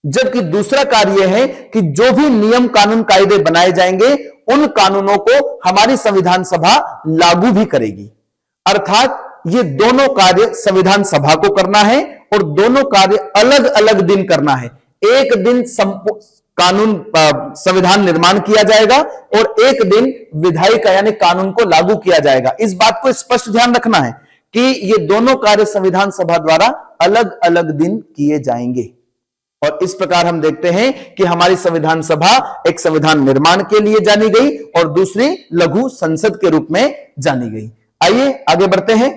जबकि दूसरा कार्य यह है कि जो भी नियम कानून कायदे बनाए जाएंगे उन कानूनों को हमारी संविधान सभा लागू भी करेगी। अर्थात ये दोनों कार्य संविधान सभा को करना है और दोनों कार्य अलग अलग दिन करना है। एक दिन कानून संविधान निर्माण किया जाएगा और एक दिन विधायिका यानी कानून को लागू किया जाएगा। इस बात को स्पष्ट ध्यान रखना है कि ये दोनों कार्य संविधान सभा द्वारा अलग अलग दिन किए जाएंगे। और इस प्रकार हम देखते हैं कि हमारी संविधान सभा एक संविधान निर्माण के लिए जानी गई और दूसरी लघु संसद के रूप में जानी गई। आइए आगे बढ़ते हैं।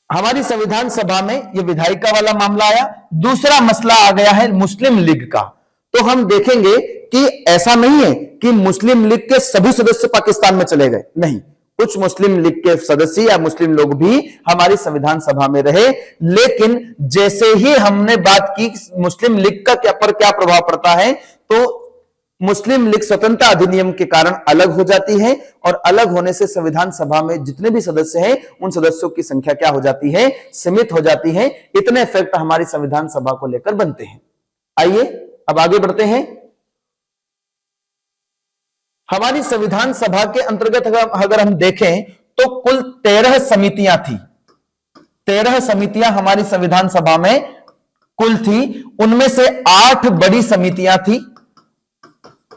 हमारी संविधान सभा में यह विधायिका वाला मामला आया। दूसरा मसला आ गया है मुस्लिम लीग का। तो हम देखेंगे कि ऐसा नहीं है कि मुस्लिम लीग के सभी सदस्य पाकिस्तान में चले गए, नहीं, कुछ मुस्लिम लीग के सदस्य या मुस्लिम लोग भी हमारी संविधान सभा में रहे। लेकिन जैसे ही हमने बात की मुस्लिम लीग का क्या प्रभाव पड़ता है, तो मुस्लिम लीग स्वतंत्रता अधिनियम के कारण अलग हो जाती है, और अलग होने से संविधान सभा में जितने भी सदस्य हैं उन सदस्यों की संख्या क्या हो जाती है, सीमित हो जाती है। इतने फैक्ट हमारी संविधान सभा को लेकर बनते हैं। आइए अब आगे बढ़ते हैं। हमारी संविधान सभा के अंतर्गत अगर हम देखें तो कुल 13 समितियां थी। 13 समितियां हमारी संविधान सभा में कुल थी। उनमें से 8 बड़ी समितियां थी,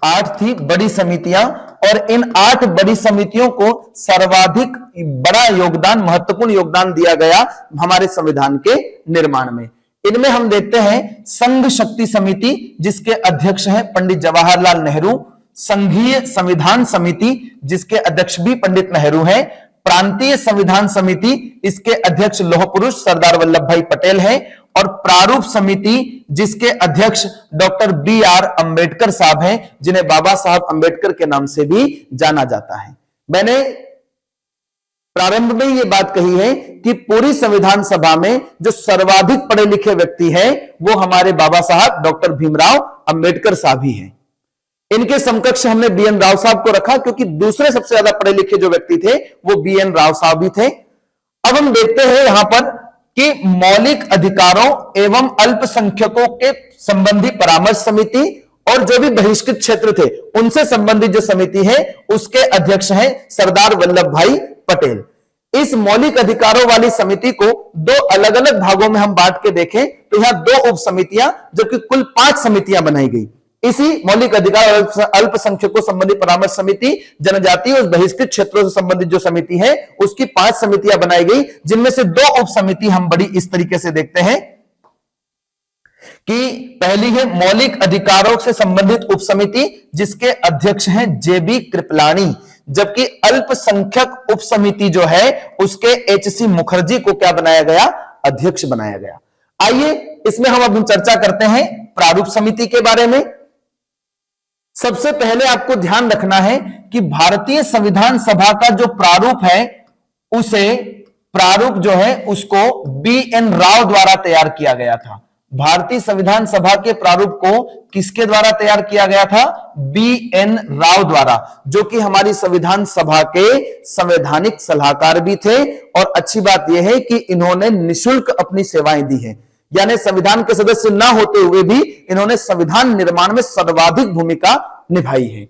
8 थी बड़ी समितियां, और इन 8 बड़ी समितियों को सर्वाधिक बड़ा योगदान, महत्वपूर्ण योगदान दिया गया हमारे संविधान के निर्माण में। इनमें हम देखते हैं संघ शक्ति समिति, जिसके अध्यक्ष हैं पंडित जवाहरलाल नेहरू, संघीय संविधान समिति, जिसके अध्यक्ष भी पंडित नेहरू हैं, प्रांतीय संविधान समिति, इसके अध्यक्ष लौह पुरुष सरदार वल्लभ भाई पटेल हैं, और प्रारूप समिति, जिसके अध्यक्ष डॉक्टर BR अंबेडकर साहब हैं, जिन्हें बाबा साहब अंबेडकर के नाम से भी जाना जाता है। मैंने प्रारंभ में यह बात कही है कि पूरी संविधान सभा में जो सर्वाधिक पढ़े लिखे व्यक्ति हैं वो हमारे बाबा साहब डॉक्टर भीमराव अंबेडकर साहब ही हैं। इनके समकक्ष हमने BN राव साहब को रखा, क्योंकि दूसरे सबसे ज्यादा पढ़े लिखे जो व्यक्ति थे वो BN राव साहब भी थे। अब हम देखते हैं यहां पर कि मौलिक अधिकारों एवं अल्पसंख्यकों के संबंधी परामर्श समिति और जो भी बहिष्कृत क्षेत्र थे उनसे संबंधित जो समिति है उसके अध्यक्ष हैं सरदार वल्लभ भाई पटेल। इस मौलिक अधिकारों वाली समिति को 2 अलग अलग भागों में हम बांट के देखें तो यहां 2 उप समितियां, जबकि कुल 5 समितियां बनाई गई। इसी मौलिक अधिकार और अल्पसंख्यकों संबंधी परामर्श समिति, जनजातीय और बहिष्कृत क्षेत्रों से संबंधित जो समिति है उसकी 5 समितियां बनाई गई, जिनमें से 2 उप समिति हम बड़ी इस तरीके से देखते हैं कि पहली है मौलिक अधिकारों से संबंधित उप समिति, जिसके अध्यक्ष हैं JB कृपलानी, जबकि अल्पसंख्यक उप समिति जो है उसके HC मुखर्जी को क्या बनाया गया, अध्यक्ष बनाया गया। आइए इसमें हम अब चर्चा करते हैं प्रारूप समिति के बारे में। सबसे पहले आपको ध्यान रखना है कि भारतीय संविधान सभा का जो प्रारूप है उसे प्रारूप जो है उसको BN राव द्वारा तैयार किया गया था। भारतीय संविधान सभा के प्रारूप को किसके द्वारा तैयार किया गया था, BN राव द्वारा, जो कि हमारी संविधान सभा के संवैधानिक सलाहकार भी थे। और अच्छी बात यह है कि इन्होंने निःशुल्क अपनी सेवाएं दी हैं, यानी संविधान के सदस्य ना होते हुए भी इन्होंने संविधान निर्माण में सर्वाधिक भूमिका निभाई है।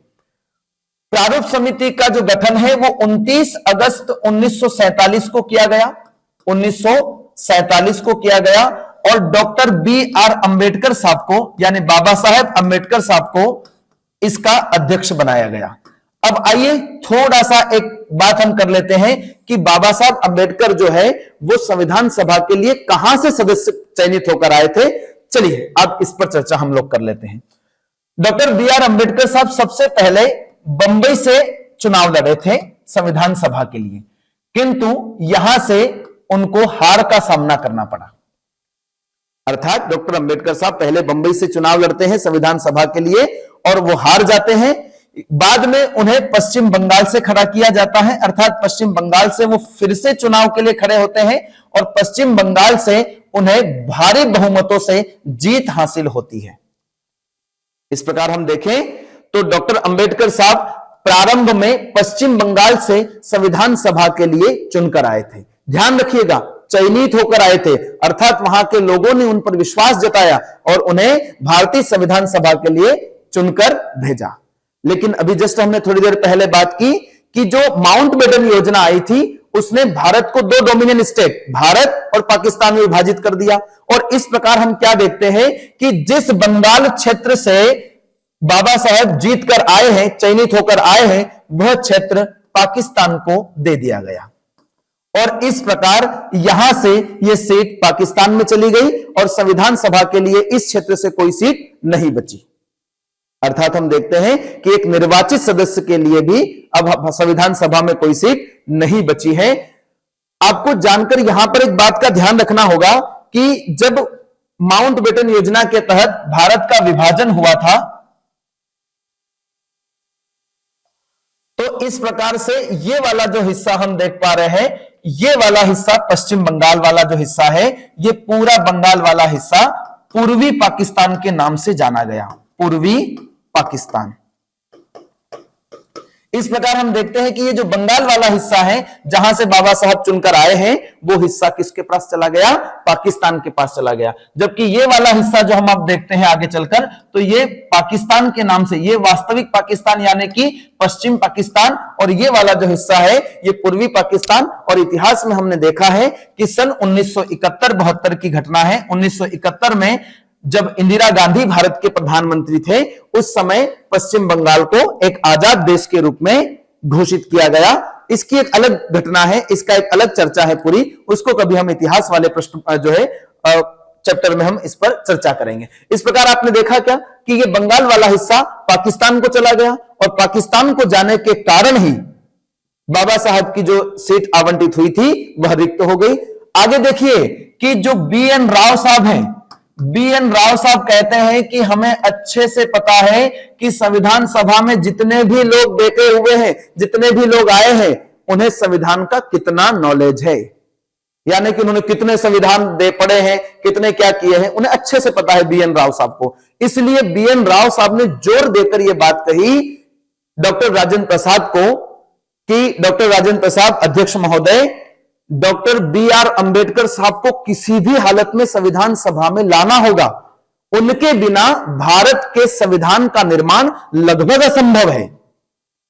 प्रारूप समिति का जो गठन है वो 29 अगस्त 1947 को किया गया, 1947 को किया गया, और डॉक्टर BR अंबेडकर साहब को, यानी बाबा साहेब अंबेडकर साहब को इसका अध्यक्ष बनाया गया। अब आइए थोड़ा सा एक बात हम कर लेते हैं कि बाबा साहब अंबेडकर जो है वो संविधान सभा के लिए कहां से सदस्य चयनित होकर आए थे। चलिए अब इस पर चर्चा हम लोग कर लेते हैं। डॉक्टर BR अंबेडकर साहब सबसे पहले बंबई से चुनाव लड़े थे संविधान सभा के लिए, किंतु यहां से उनको हार का सामना करना पड़ा। अर्थात डॉक्टर अंबेडकर साहब पहले बंबई से चुनाव लड़ते हैं संविधान सभा के लिए और वो हार जाते हैं। बाद में उन्हें पश्चिम बंगाल से खड़ा किया जाता है, अर्थात पश्चिम बंगाल से वो फिर से चुनाव के लिए खड़े होते हैं और पश्चिम बंगाल से उन्हें भारी बहुमतों से जीत हासिल होती है। इस प्रकार हम देखें तो डॉक्टर अंबेडकर साहब प्रारंभ में पश्चिम बंगाल से संविधान सभा के लिए चुनकर आए थे। ध्यान रखिएगा, चयनित होकर आए थे, अर्थात वहां के लोगों ने उन पर विश्वास जताया और उन्हें भारतीय संविधान सभा के लिए चुनकर भेजा। लेकिन अभी जस्ट हमने थोड़ी देर पहले बात की कि जो माउंटबेटन योजना आई थी उसने भारत को 2 डोमिनियन स्टेट, भारत और पाकिस्तान में विभाजित कर दिया। और इस प्रकार हम क्या देखते हैं कि जिस बंगाल क्षेत्र से बाबा साहब जीत कर आए हैं, चयनित होकर आए हैं, वह क्षेत्र पाकिस्तान को दे दिया गया और इस प्रकार यहां से यह सीट पाकिस्तान में चली गई और संविधान सभा के लिए इस क्षेत्र से कोई सीट नहीं बची। अर्थात हम देखते हैं कि एक निर्वाचित सदस्य के लिए भी अब संविधान सभा में कोई सीट नहीं बची है। आपको जानकर यहां पर एक बात का ध्यान रखना होगा कि जब माउंटबेटन योजना के तहत भारत का विभाजन हुआ था तो इस प्रकार से ये वाला जो हिस्सा हम देख पा रहे हैं, ये वाला हिस्सा पश्चिम बंगाल वाला जो हिस्सा है, ये पूरा बंगाल वाला हिस्सा पूर्वी पाकिस्तान के नाम से जाना गया, पूर्वी पाकिस्तान। इस प्रकार हम देखते हैं कि ये जो बंगाल वाला हिस्सा है, जहां से बाबा साहब चुनकर आए हैं, वो हिस्सा किसके पास चला गया? पाकिस्तान के पास चला गया। जबकि ये वाला हिस्सा जो हम अब देखते हैं आगे चलकर, तो ये पाकिस्तान के नाम से, ये वास्तविक पाकिस्तान यानी कि पश्चिम पाकिस्तान, और ये वाला जो हिस्सा है ये पूर्वी पाकिस्तान। और इतिहास में हमने देखा है कि सन 1971-72 की घटना है। 1971 में जब इंदिरा गांधी भारत के प्रधानमंत्री थे, उस समय पश्चिम बंगाल को एक आजाद देश के रूप में घोषित किया गया। इसकी एक अलग घटना है, इसका एक अलग चर्चा है पूरी, उसको कभी हम इतिहास वाले प्रश्न जो है चैप्टर में हम इस पर चर्चा करेंगे। इस प्रकार आपने देखा क्या कि ये बंगाल वाला हिस्सा पाकिस्तान को चला गया, और पाकिस्तान को जाने के कारण ही बाबा साहब की जो सीट आवंटित हुई थी वह रिक्त हो गई। आगे देखिए कि जो बी.एन. राव साहब हैं, बी.एन. राव साहब कहते हैं कि हमें अच्छे से पता है कि संविधान सभा में जितने भी लोग बैठे हुए हैं, जितने भी लोग आए हैं, उन्हें संविधान का कितना नॉलेज है, यानी कि उन्होंने कितने संविधान दे पढ़े हैं, कितने क्या किए हैं, उन्हें अच्छे से पता है बी.एन. राव साहब को। इसलिए बी.एन. राव साहब ने जोर देकर यह बात कही डॉक्टर राजेंद्र प्रसाद को कि डॉक्टर राजेंद्र प्रसाद अध्यक्ष महोदय, डॉक्टर बी.आर. अंबेडकर साहब को किसी भी हालत में संविधान सभा में लाना होगा, उनके बिना भारत के संविधान का निर्माण लगभग असंभव है।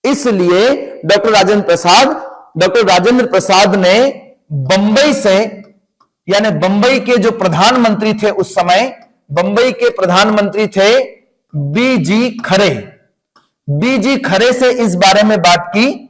इसलिए डॉक्टर राजेंद्र प्रसाद ने बंबई से, यानी बंबई के जो प्रधानमंत्री थे उस समय, बंबई के प्रधानमंत्री थे बी.जी. खरे, बी.जी. खरे से इस बारे में बात की।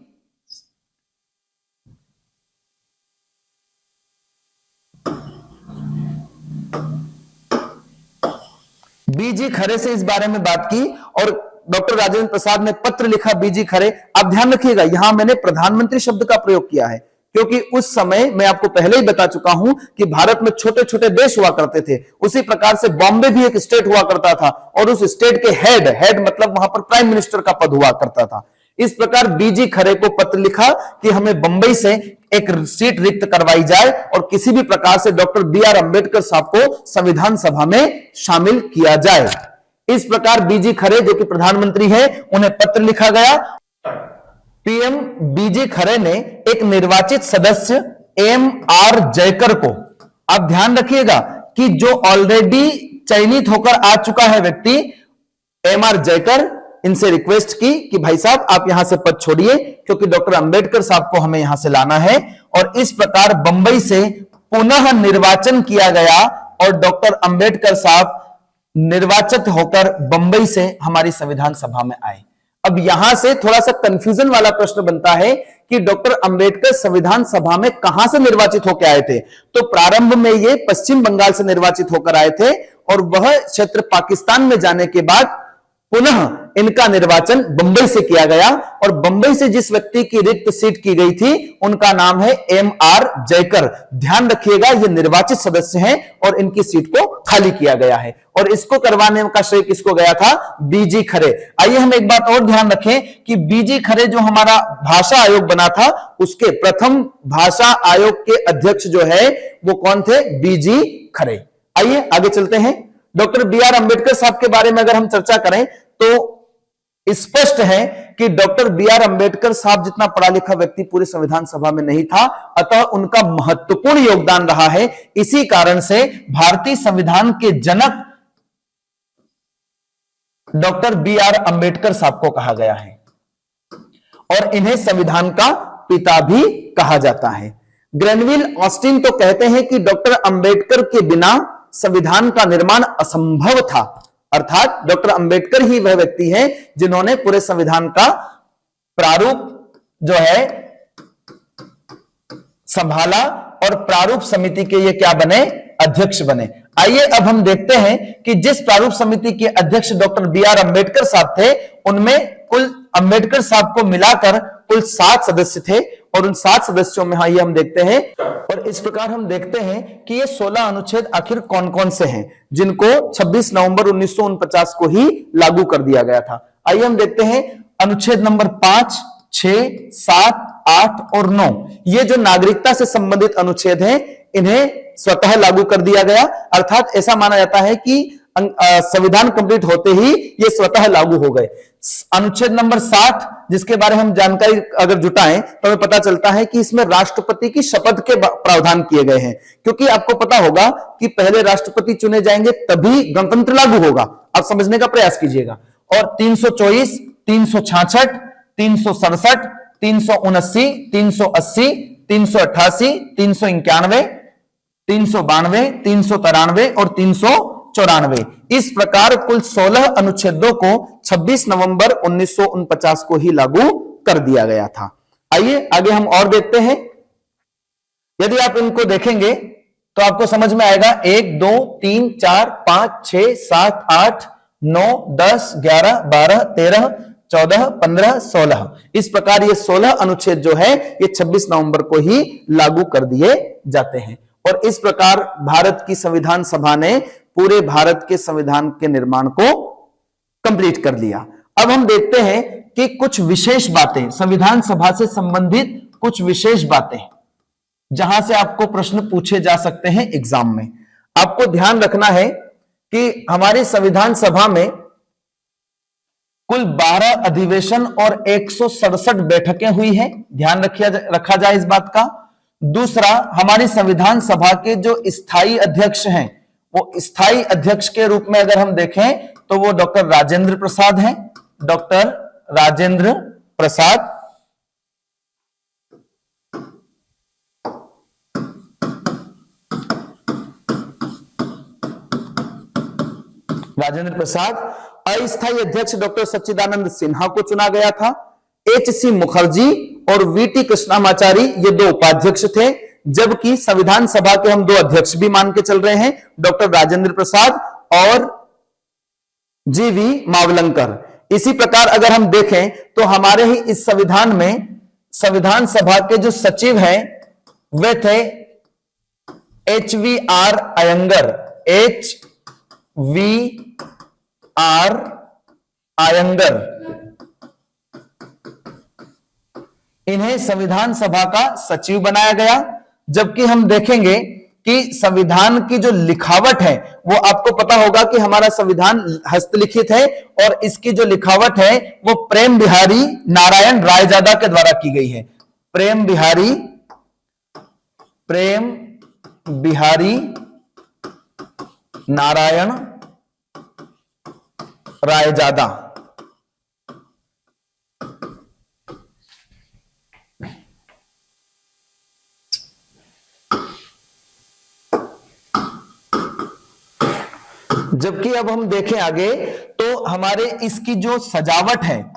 बी.जी. खरे से इस बारे में बात की, और डॉक्टर राजेंद्र प्रसाद ने पत्र लिखा बी.जी. खरे। आप ध्यान रखिएगा, यहां मैंने प्रधानमंत्री शब्द का प्रयोग किया है, क्योंकि उस समय मैं आपको पहले ही बता चुका हूं कि भारत में छोटे छोटे देश हुआ करते थे। उसी प्रकार से बॉम्बे भी एक स्टेट हुआ करता था, और उस स्टेट के हेड मतलब वहां पर प्राइम मिनिस्टर का पद हुआ करता था। इस प्रकार बी.जी. खरे को पत्र लिखा कि हमें बंबई से एक सीट रिक्त करवाई जाए, और किसी भी प्रकार से डॉक्टर बी.आर. अंबेडकर साहब को संविधान सभा में शामिल किया जाए। इस प्रकार बी.जी. खरे जो कि प्रधानमंत्री हैं, उन्हें पत्र लिखा गया। PM BG. खरे ने एक निर्वाचित सदस्य एम.आर. जयकर को, आप ध्यान रखिएगा कि जो ऑलरेडी चयनित होकर आ चुका है व्यक्ति एम.आर. जयकर, इनसे रिक्वेस्ट की कि भाई साहब आप यहां से पद छोड़िए, क्योंकि डॉक्टर अंबेडकर साहब को हमें यहां से लाना है। और इस प्रकार बंबई से पुनः निर्वाचन किया गया, और डॉक्टर अंबेडकर साहब निर्वाचित होकर बंबई से हमारी संविधान सभा में आए। अब यहां से थोड़ा सा कंफ्यूजन वाला प्रश्न बनता है कि डॉक्टर अंबेडकर संविधान सभा में कहां से निर्वाचित होकर आए थे? तो प्रारंभ में ये पश्चिम बंगाल से निर्वाचित होकर आए थे, और वह क्षेत्र पाकिस्तान में जाने के बाद पुनः इनका निर्वाचन बंबई से किया गया। और बंबई से जिस व्यक्ति की रिक्त सीट की गई थी, उनका नाम है एम.आर. जयकर। ध्यान रखिएगा, ये निर्वाचित सदस्य हैं और इनकी सीट को खाली किया गया है, और इसको करवाने का श्रेय किसको गया था? बी.जी. खरे। आइए हम एक बात और ध्यान रखें कि बी.जी. खरे जो हमारा भाषा आयोग बना था, उसके प्रथम भाषा आयोग के अध्यक्ष जो है वो कौन थे? बी.जी. खरे। आइए आगे चलते हैं। Doctor B R. अंबेडकर साहब के बारे में अगर हम चर्चा करें तो स्पष्ट है कि डॉक्टर बी.आर. अंबेडकर साहब जितना पढ़ा लिखा व्यक्ति पूरे संविधान सभा में नहीं था, अतः उनका महत्वपूर्ण योगदान रहा है। इसी कारण से भारतीय संविधान के जनक डॉक्टर बी.आर. अंबेडकर साहब को कहा गया है, और इन्हें संविधान का पिता भी कहा जाता है। ग्रेनविल ऑस्टिन तो कहते हैं कि डॉक्टर अंबेडकर के बिना संविधान का निर्माण असंभव था, अर्थात डॉक्टर अंबेडकर ही वह व्यक्ति हैं जिन्होंने पूरे संविधान का प्रारूप जो है संभाला, और प्रारूप समिति के ये क्या बने? अध्यक्ष बने। आइए अब हम देखते हैं कि जिस प्रारूप समिति के अध्यक्ष डॉक्टर बी.आर. अंबेडकर साहब थे, उनमें कुल अंबेडकर साहब को मिलाकर कुल 7 सदस्य थे, और उन 7 सदस्यों में आइए हम देखते हैं। और इस प्रकार हम देखते हैं कि ये 16 अनुच्छेद आखिर कौन कौन से हैं, जिनको 26 नवंबर 1949 को ही लागू कर दिया गया था। आइए हम देखते हैं अनुच्छेद नंबर 5, 6, 7, 8 और 9 ये जो नागरिकता से संबंधित अनुच्छेद हैं इन्हें स्वतः लागू कर दिया गया। अर्थात ऐसा माना जाता है कि संविधान कंप्लीट होते ही ये स्वतः लागू हो गए। अनुच्छेद नंबर 60 जिसके बारे में हम जानकारी अगर जुटाएं तो हमें पता चलता है कि इसमें राष्ट्रपति की शपथ के प्रावधान किए गए हैं, क्योंकि आपको पता होगा कि पहले राष्ट्रपति चुने जाएंगे तभी गणतंत्र लागू होगा। आप समझने का प्रयास कीजिएगा। और 324, 366, 367, 379, 380, 388, 391, 392, 393 और 394 इस प्रकार कुल 16 अनुच्छेदों को 26 नवंबर 1949 को ही लागू कर दिया गया था। आइए आगे हम और देखते हैं। यदि आप इनको देखेंगे तो आपको समझ में आएगा 1, 2, 3, 4, 5, 6, 7, 8, 9, 10, 11, 12, 13, 14, 15, 16 इस प्रकार ये 16 अनुच्छेद जो है ये 26 नवंबर को ही लागू कर दिए जाते हैं। और इस प्रकार भारत की संविधान सभा ने पूरे भारत के संविधान के निर्माण को कंप्लीट कर लिया। अब हम देखते हैं कि कुछ विशेष बातें संविधान सभा से संबंधित कुछ विशेष बातें जहां से आपको प्रश्न पूछे जा सकते हैं एग्जाम में। आपको ध्यान रखना है कि हमारी संविधान सभा में कुल 12 अधिवेशन और 167 बैठकें हुई हैं। ध्यान रखा जाए इस बात का। दूसरा, हमारी संविधान सभा के जो स्थायी अध्यक्ष हैं वो स्थायी अध्यक्ष के रूप में अगर हम देखें तो वो डॉक्टर राजेंद्र प्रसाद हैं। डॉक्टर राजेंद्र प्रसाद। राजेंद्र प्रसाद। अस्थायी अध्यक्ष डॉक्टर सच्चिदानंद सिन्हा को चुना गया था। H.C. मुखर्जी और V.T. कृष्णामाचारी ये 2 उपाध्यक्ष थे, जबकि संविधान सभा के हम 2 अध्यक्ष भी मान के चल रहे हैं, डॉक्टर राजेंद्र प्रसाद और G.V. मावलंकर। इसी प्रकार अगर हम देखें तो हमारे ही इस संविधान में संविधान सभा के जो सचिव हैं वे थे H.V.R. अयंगर। H.V.R. अयंगर। इन्हें संविधान सभा का सचिव बनाया गया। जबकि हम देखेंगे कि संविधान की जो लिखावट है वो आपको पता होगा कि हमारा संविधान हस्तलिखित है और इसकी जो लिखावट है वो प्रेम बिहारी नारायण रायजादा के द्वारा की गई है। प्रेम बिहारी नारायण रायजादा। जबकि अब हम देखें आगे तो हमारे इसकी जो सजावट है,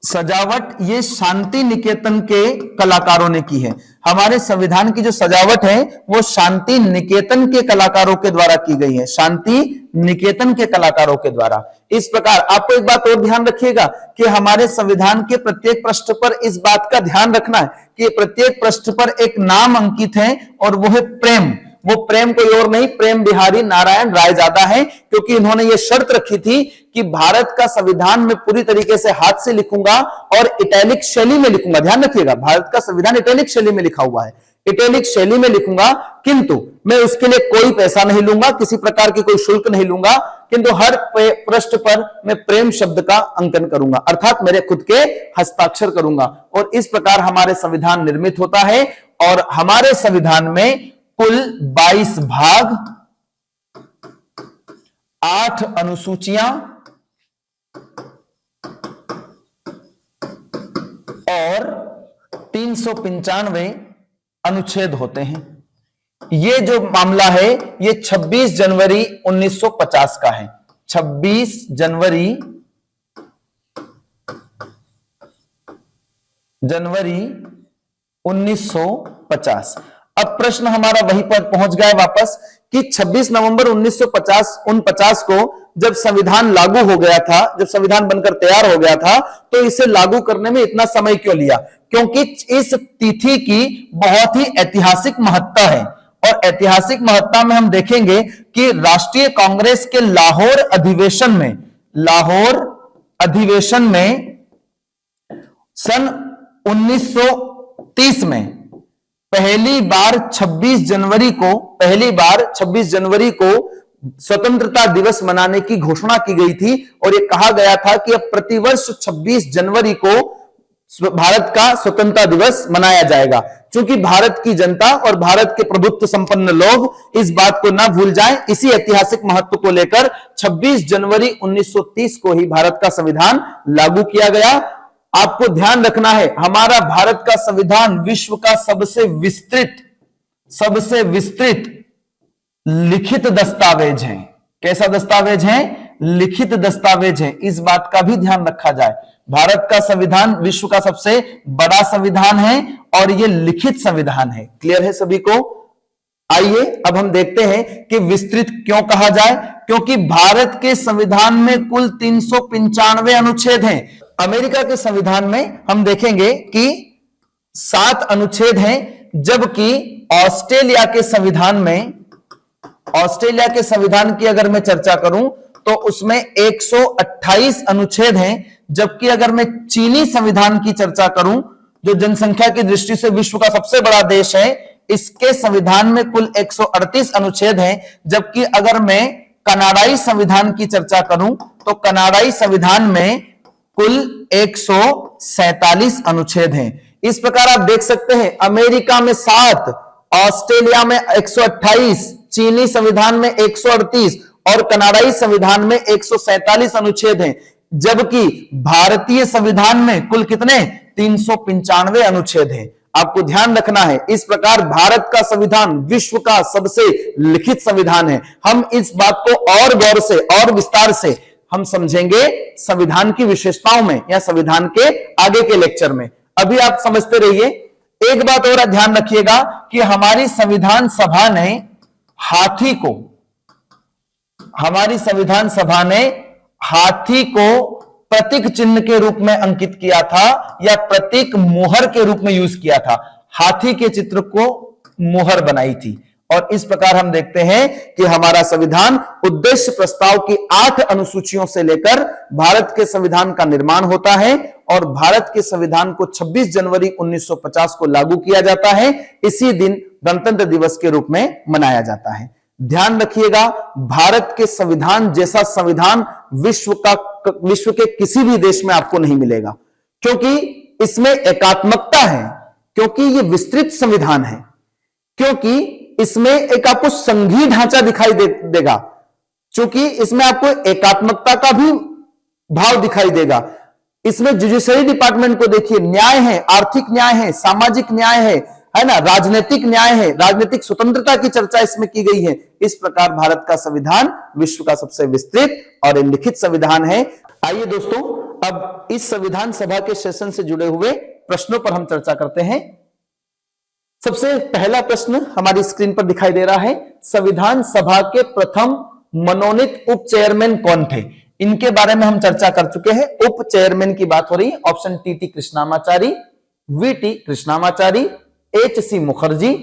सजावट ये शांति निकेतन के कलाकारों ने की है। हमारे संविधान की जो सजावट है वो शांति निकेतन के कलाकारों के द्वारा की गई है। शांति निकेतन के कलाकारों के द्वारा। इस प्रकार आपको एक बात और ध्यान रखिएगा कि हमारे संविधान के प्रत्येक पृष्ठ पर इस बात का ध्यान रखना है कि प्रत्येक पृष्ठ पर एक नाम अंकित है और वो है प्रेम। वो प्रेम कोई और नहीं, प्रेम बिहारी नारायण रायजादा है, क्योंकि इन्होंने ये शर्त रखी थी कि भारत का संविधान में पूरी तरीके से हाथ से लिखूंगा और इटैलिक शैली में लिखूंगा। ध्यान रखिएगा, भारत का संविधान इटैलिक शैली में लिखा हुआ है। इटैलिक शैली में लिखूंगा, किंतु मैं उसके लिए कोई पैसा नहीं लूंगा, किसी प्रकार की कोई शुल्क नहीं लूंगा, किंतु हर पृष्ठ पर मैं प्रेम शब्द का अंकन करूंगा, अर्थात मेरे खुद के हस्ताक्षर करूंगा। और इस प्रकार हमारे संविधान निर्मित होता है। और हमारे संविधान में कुल 22 भाग, 8 अनुसूचियां और 395 अनुच्छेद होते हैं। ये जो मामला है ये 26 जनवरी 1950 का है। 26 जनवरी 1950। अब प्रश्न हमारा वहीं पर पहुंच गया वापस कि 26 नवंबर 1950 को जब संविधान लागू हो गया था, जब संविधान बनकर तैयार हो गया था, तो इसे लागू करने में इतना समय क्यों लिया? क्योंकि इस तिथि की बहुत ही ऐतिहासिक महत्ता है। और ऐतिहासिक महत्ता में हम देखेंगे कि राष्ट्रीय कांग्रेस के लाहौर अधिवेशन में सन 1930 में पहली बार 26 जनवरी को स्वतंत्रता दिवस मनाने की घोषणा की गई थी और यह कहा गया था कि अब प्रतिवर्ष 26 जनवरी को भारत का स्वतंत्रता दिवस मनाया जाएगा। क्योंकि भारत की जनता और भारत के प्रभुत्व संपन्न लोग इस बात को ना भूल जाएं, इसी ऐतिहासिक महत्व को लेकर 26 जनवरी 1930 को ही भारत का संविधान लागू किया गया। आपको ध्यान रखना है, हमारा भारत का संविधान विश्व का सबसे विस्तृत लिखित दस्तावेज है। कैसा दस्तावेज है? लिखित दस्तावेज है। इस बात का भी ध्यान रखा जाए, भारत का संविधान विश्व का सबसे बड़ा संविधान है और यह लिखित संविधान है। क्लियर है सभी को? आइए अब हम देखते हैं कि विस्तृत क्यों कहा जाए। क्योंकि भारत के संविधान में कुल 395 अनुच्छेद हैं। अमेरिका के संविधान में हम देखेंगे कि 7 अनुच्छेद हैं, जबकि ऑस्ट्रेलिया के संविधान की अगर मैं चर्चा करूं तो उसमें 128 अनुच्छेद हैं। जबकि अगर मैं चीनी संविधान की चर्चा करूं, जो जनसंख्या की दृष्टि से विश्व का सबसे बड़ा देश है, इसके संविधान में कुल 138 अनुच्छेद हैं। जबकि अगर मैं कनाडाई संविधान की चर्चा करूं तो कनाडाई संविधान में कुल 147 अनुच्छेद हैं। इस प्रकार आप देख सकते हैं, अमेरिका में 7, ऑस्ट्रेलिया में 128, चीनी संविधान में 138 और कनाडाई संविधान में 147 अनुच्छेद हैं। जबकि भारतीय संविधान में कुल कितने? 395 अनुच्छेद हैं। आपको ध्यान रखना है, इस प्रकार भारत का संविधान विश्व का सबसे लिखित संविधान है। हम इस बात को और गौर से और विस्तार से हम समझेंगे संविधान की विशेषताओं में या संविधान के आगे के लेक्चर में। अभी आप समझते रहिए। एक बात और ध्यान रखिएगा कि हमारी संविधान सभा ने हाथी को प्रतीक चिन्ह के रूप में अंकित किया था या प्रतीक मोहर के रूप में यूज किया था। हाथी के चित्र को मोहर बनाई थी। और इस प्रकार हम देखते हैं कि हमारा संविधान उद्देश्य प्रस्ताव की 8 अनुसूचियों से लेकर भारत के संविधान का निर्माण होता है और भारत के संविधान को 26 जनवरी 1950 को लागू किया जाता है। इसी दिन गणतंत्र दिवस के रूप में मनाया जाता है। ध्यान रखिएगा, भारत के संविधान जैसा संविधान विश्व के किसी भी देश में आपको नहीं मिलेगा, क्योंकि इसमें एकात्मकता है, क्योंकि यह विस्तृत संविधान है, क्योंकि इसमें एक आपको संघीय ढांचा दिखाई देगा, क्योंकि इसमें आपको एकात्मकता का भी भाव दिखाई देगा। इसमें जुडिशरी डिपार्टमेंट को देखिए, न्याय है, आर्थिक न्याय है, सामाजिक न्याय है ना, राजनीतिक न्याय है, राजनीतिक स्वतंत्रता की चर्चा इसमें की गई है। इस प्रकार भारत का संविधान विश्व का सबसे विस्तृत और लिखित संविधान है। आइए दोस्तों, अब इस संविधान सभा के सेशन से जुड़े हुए प्रश्नों पर हम चर्चा करते हैं। सबसे पहला प्रश्न हमारी स्क्रीन पर दिखाई दे रहा है, संविधान सभा के प्रथम मनोनीत उप चेयरमैन कौन थे? इनके बारे में हम चर्चा कर चुके हैं। उप चेयरमैन की बात हो रही है। Option T Krishnamachari, V T Krishnamachari, H C. Mukherjee,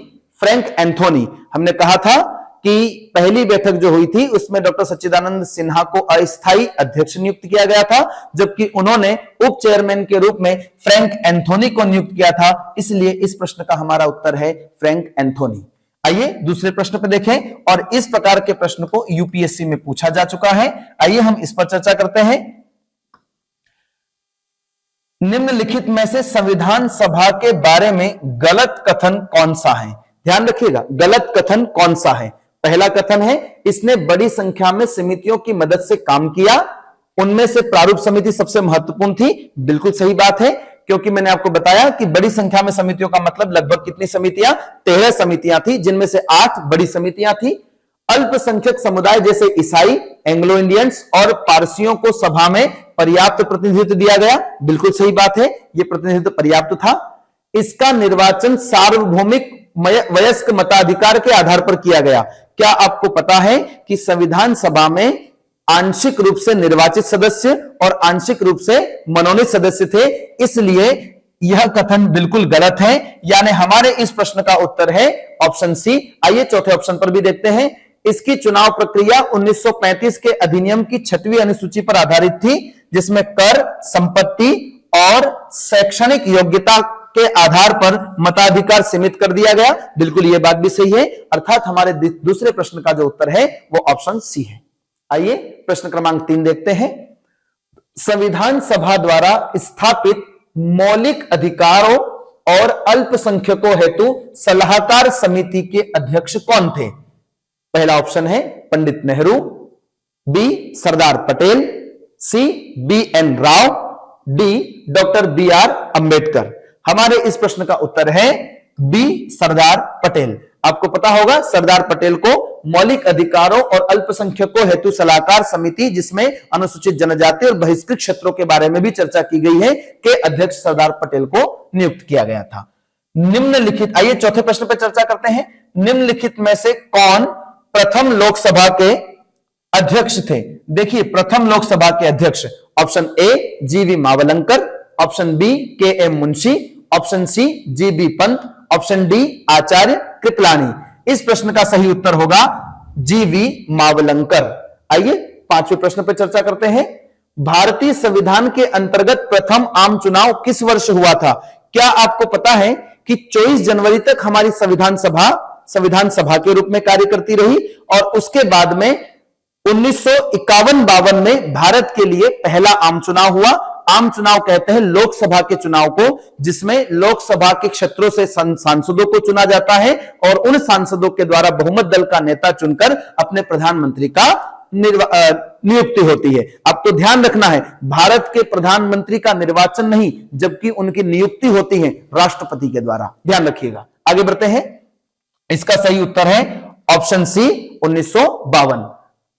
Frank Anthony. हमने कहा था कि पहली बैठक जो हुई थी उसमें डॉक्टर सच्चिदानंद सिन्हा को अस्थायी अध्यक्ष नियुक्त किया गया था, जबकि उन्होंने उप चेयरमैन के रूप में फ्रैंक एंथोनी को नियुक्त किया था। इसलिए इस प्रश्न का हमारा उत्तर है फ्रैंक एंथोनी। आइए दूसरे प्रश्न पर देखें, और इस प्रकार के प्रश्न को यूपीएससी में पूछा जा चुका है। आइए हम इस पर चर्चा करते हैं। निम्नलिखित में से संविधान सभा के बारे में गलत कथन कौन सा है? ध्यान रखिएगा, गलत कथन कौन सा है? पहला कथन है, इसने बड़ी संख्या में समितियों की मदद से काम किया, उनमें से प्रारूप समिति सबसे महत्वपूर्ण थी। बिल्कुल सही बात है, क्योंकि मैंने आपको बताया कि बड़ी संख्या में समितियों का मतलब लगभग कितनी समितियां? 13 समितियां थी, जिनमें से 8 बड़ी समितियां थी। अल्पसंख्यक समुदाय जैसे ईसाई, एंग्लो इंडियंस और पारसियों को सभा में पर्याप्त प्रतिनिधित्व दिया गया। बिल्कुल सही बात है, यह प्रतिनिधित्व पर्याप्त था। इसका निर्वाचन सार्वभौमिक वयस्क मताधिकार के आधार पर किया गया। क्या आपको पता है कि संविधान सभा में आंशिक रूप से निर्वाचित सदस्य और आंशिक रूप से मनोनीत सदस्य थे? इसलिए यह कथन बिल्कुल गलत है, यानी हमारे इस प्रश्न का उत्तर है ऑप्शन सी। आइए चौथे ऑप्शन पर भी देखते हैं। इसकी चुनाव प्रक्रिया 1935 के अधिनियम की 6वीं अनुसूची पर आधारित थी, जिसमें कर, संपत्ति और शैक्षणिक योग्यता के आधार पर मताधिकार सीमित कर दिया गया। बिल्कुल ये बात भी सही है, अर्थात हमारे दूसरे प्रश्न का जो उत्तर है वो ऑप्शन सी है। आइए प्रश्न क्रमांक 3 देखते हैं। संविधान सभा द्वारा स्थापित मौलिक अधिकारों और अल्पसंख्यकों हेतु सलाहकार समिति के अध्यक्ष कौन थे? पहला ऑप्शन है Pandit Nehru, B Sardar Patel, C B N. Rau, D doctor B R. Ambedkar. हमारे इस प्रश्न का उत्तर है बी सरदार पटेल। आपको पता होगा सरदार पटेल को मौलिक अधिकारों और अल्पसंख्यकों हेतु सलाहकार समिति, जिसमें अनुसूचित जनजाति और बहिष्कृत क्षेत्रों के बारे में भी चर्चा की गई है, के अध्यक्ष सरदार पटेल को नियुक्त किया गया था। निम्नलिखित, आइए चौथे प्रश्न पर चर्चा करते हैं। निम्नलिखित में से कौन प्रथम लोकसभा के अध्यक्ष थे? देखिए प्रथम लोकसभा के अध्यक्ष, option A G V. Mavalankar, option B K M. Munshi, option C G B. Pant, option D Acharya Kripalani. इस प्रश्न का सही उत्तर होगा जी.वी. मावलंकर। आइए पांचवें प्रश्न पर चर्चा करते हैं। भारतीय संविधान के अंतर्गत प्रथम आम चुनाव किस वर्ष हुआ था? क्या आपको पता है कि 24 जनवरी तक हमारी संविधान सभा के रूप में कार्य करती रही और उसके बाद में 1951-52 में भारत के लिए पहला आम चुनाव हुआ। आम चुनाव कहते हैं लोकसभा के चुनाव को, जिसमें लोकसभा के क्षेत्रों से सांसदों को चुना जाता है और उन सांसदों के द्वारा बहुमत दल का नेता चुनकर अपने प्रधानमंत्री का नियुक्ति होती है। आपको ध्यान रखना है, भारत के प्रधानमंत्री का निर्वाचन नहीं, जबकि उनकी नियुक्ति होती है राष्ट्रपति के द्वारा। ध्यान रखिएगा। आगे बढ़ते हैं। इसका सही उत्तर है ऑप्शन सी 1952।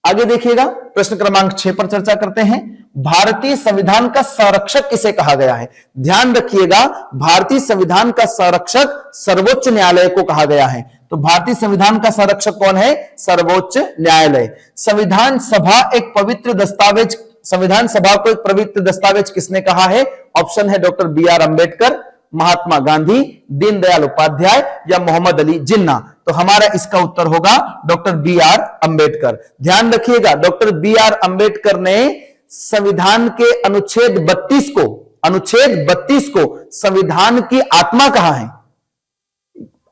आगे देखिएगा, प्रश्न क्रमांक 6 पर चर्चा करते हैं। भारतीय संविधान का संरक्षक किसे कहा गया है? ध्यान रखिएगा, भारतीय संविधान का संरक्षक सर्वोच्च न्यायालय को कहा गया है। तो भारतीय संविधान का संरक्षक कौन है? सर्वोच्च न्यायालय। संविधान सभा को एक पवित्र दस्तावेज किसने कहा है? ऑप्शन है डॉक्टर बी.आर. अंबेडकर, महात्मा गांधी, दीनदयाल उपाध्याय या मोहम्मद अली जिन्ना। तो हमारा इसका उत्तर होगा डॉक्टर बी.आर. अंबेडकर। ध्यान रखिएगा, डॉक्टर बी.आर. अंबेडकर ने संविधान के अनुच्छेद 32 को संविधान की आत्मा कहा है।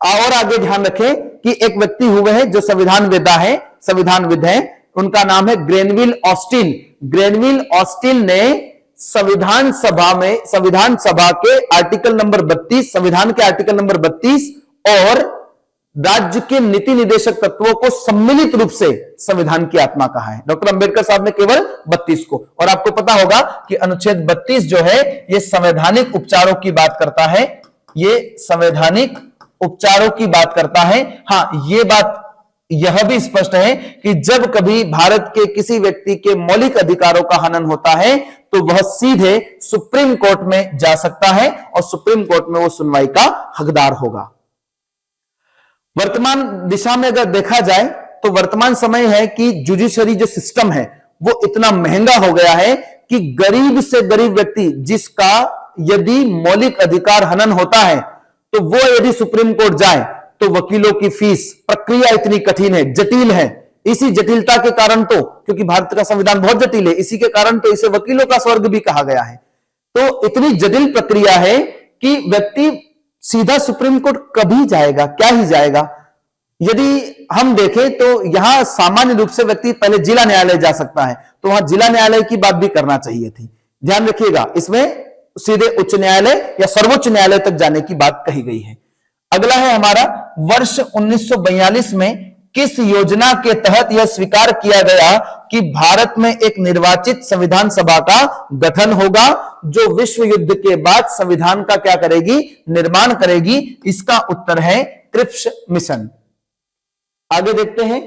और आगे ध्यान रखें कि एक व्यक्ति हुए हैं जो संविधानविद है, उनका नाम है ग्रेनविल ऑस्टिन। ग्रेनविल ऑस्टिन ने संविधान सभा के आर्टिकल नंबर 32, संविधान के आर्टिकल नंबर 32 और राज्य के नीति निदेशक तत्वों को सम्मिलित रूप से संविधान की आत्मा कहा है। डॉक्टर अंबेडकर साहब ने केवल 32 को। और आपको पता होगा कि अनुच्छेद 32 जो है ये संवैधानिक उपचारों की बात करता है। ये संवैधानिक उपचारों की बात करता है। हां, ये बात यह भी स्पष्ट है कि जब कभी भारत के किसी व्यक्ति के मौलिक अधिकारों का हनन होता है तो वह सीधे सुप्रीम कोर्ट में जा सकता है और सुप्रीम कोर्ट में वो सुनवाई का हकदार होगा। वर्तमान दिशा में अगर देखा जाए तो वर्तमान समय है कि जुडिशरी जो सिस्टम है वो इतना महंगा हो गया है कि गरीब से गरीब व्यक्ति जिसका यदि मौलिक अधिकार हनन होता है तो वो यदि सुप्रीम कोर्ट जाए तो वकीलों की फीस, प्रक्रिया इतनी कठिन है, जटिल है। इसी जटिलता के कारण तो, क्योंकि भारत का संविधान बहुत जटिल है, इसी के कारण तो इसे वकीलों का स्वर्ग भी कहा गया है। तो इतनी जटिल प्रक्रिया है कि व्यक्ति सीधा सुप्रीम कोर्ट कभी जाएगा, क्या ही जाएगा। यदि हम देखें तो यहां सामान्य रूप से व्यक्ति पहले जिला न्यायालय जा सकता है, तो वहां जिला न्यायालय की बात भी करना चाहिए थी। ध्यान रखिएगा, इसमें सीधे उच्च न्यायालय या सर्वोच्च न्यायालय तक जाने की बात कही गई है। अगला है हमारा, वर्ष 1942 में किस योजना के तहत यह स्वीकार किया गया कि भारत में एक निर्वाचित संविधान सभा का गठन होगा जो विश्व युद्ध के बाद संविधान का क्या करेगी? निर्माण करेगी। इसका उत्तर है क्रिप्स मिशन। आगे देखते हैं,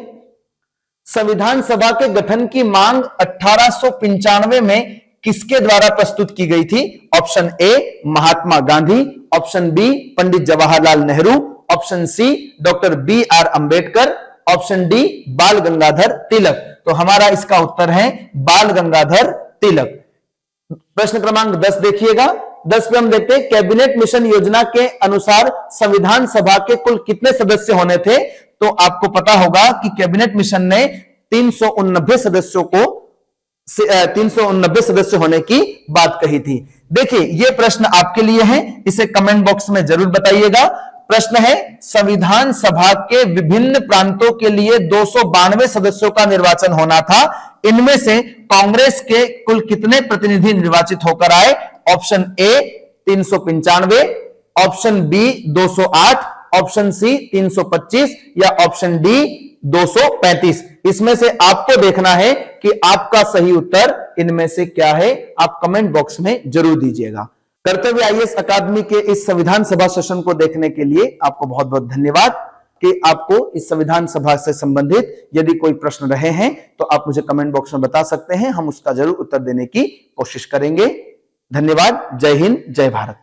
संविधान सभा के गठन की मांग 1895 में किसके द्वारा प्रस्तुत की गई थी? Option A Mahatma Gandhi, option B Pandit Jawaharlal Nehru, option C doctor B R. Ambedkar, option D Bal Gangadhar तिलक। तो हमारा इसका उत्तर है बाल गंगाधर तिलक। प्रश्न क्रमांक 10 देखिएगा। 10 पे हम देखते हैं, कैबिनेट मिशन योजना के अनुसार संविधान सभा के कुल कितने सदस्य होने थे? तो आपको पता होगा कि कैबिनेट मिशन ने 389 सदस्यों को 390 सदस्य होने की बात कही थी। देखिए, यह प्रश्न आपके लिए है, इसे कमेंट बॉक्स में जरूर बताइएगा। प्रश्न है, संविधान सभा के विभिन्न प्रांतों के लिए 292 सदस्यों का निर्वाचन होना था, इनमें से कांग्रेस के कुल कितने प्रतिनिधि निर्वाचित होकर आए? Option A 395, option B 208, option C 325 या ऑप्शन डी 235। इसमें से आपको देखना है कि आपका सही उत्तर इनमें से क्या है। आप कमेंट बॉक्स में जरूर दीजिएगा। कर्तव्य आईएएस अकादमी के इस संविधान सभा सेशन को देखने के लिए आपको बहुत बहुत धन्यवाद। कि आपको इस संविधान सभा से संबंधित यदि कोई प्रश्न रहे हैं तो आप मुझे कमेंट बॉक्स में बता सकते हैं, हम उसका जरूर उत्तर देने की कोशिश करेंगे। धन्यवाद। जय हिंद, जय भारत।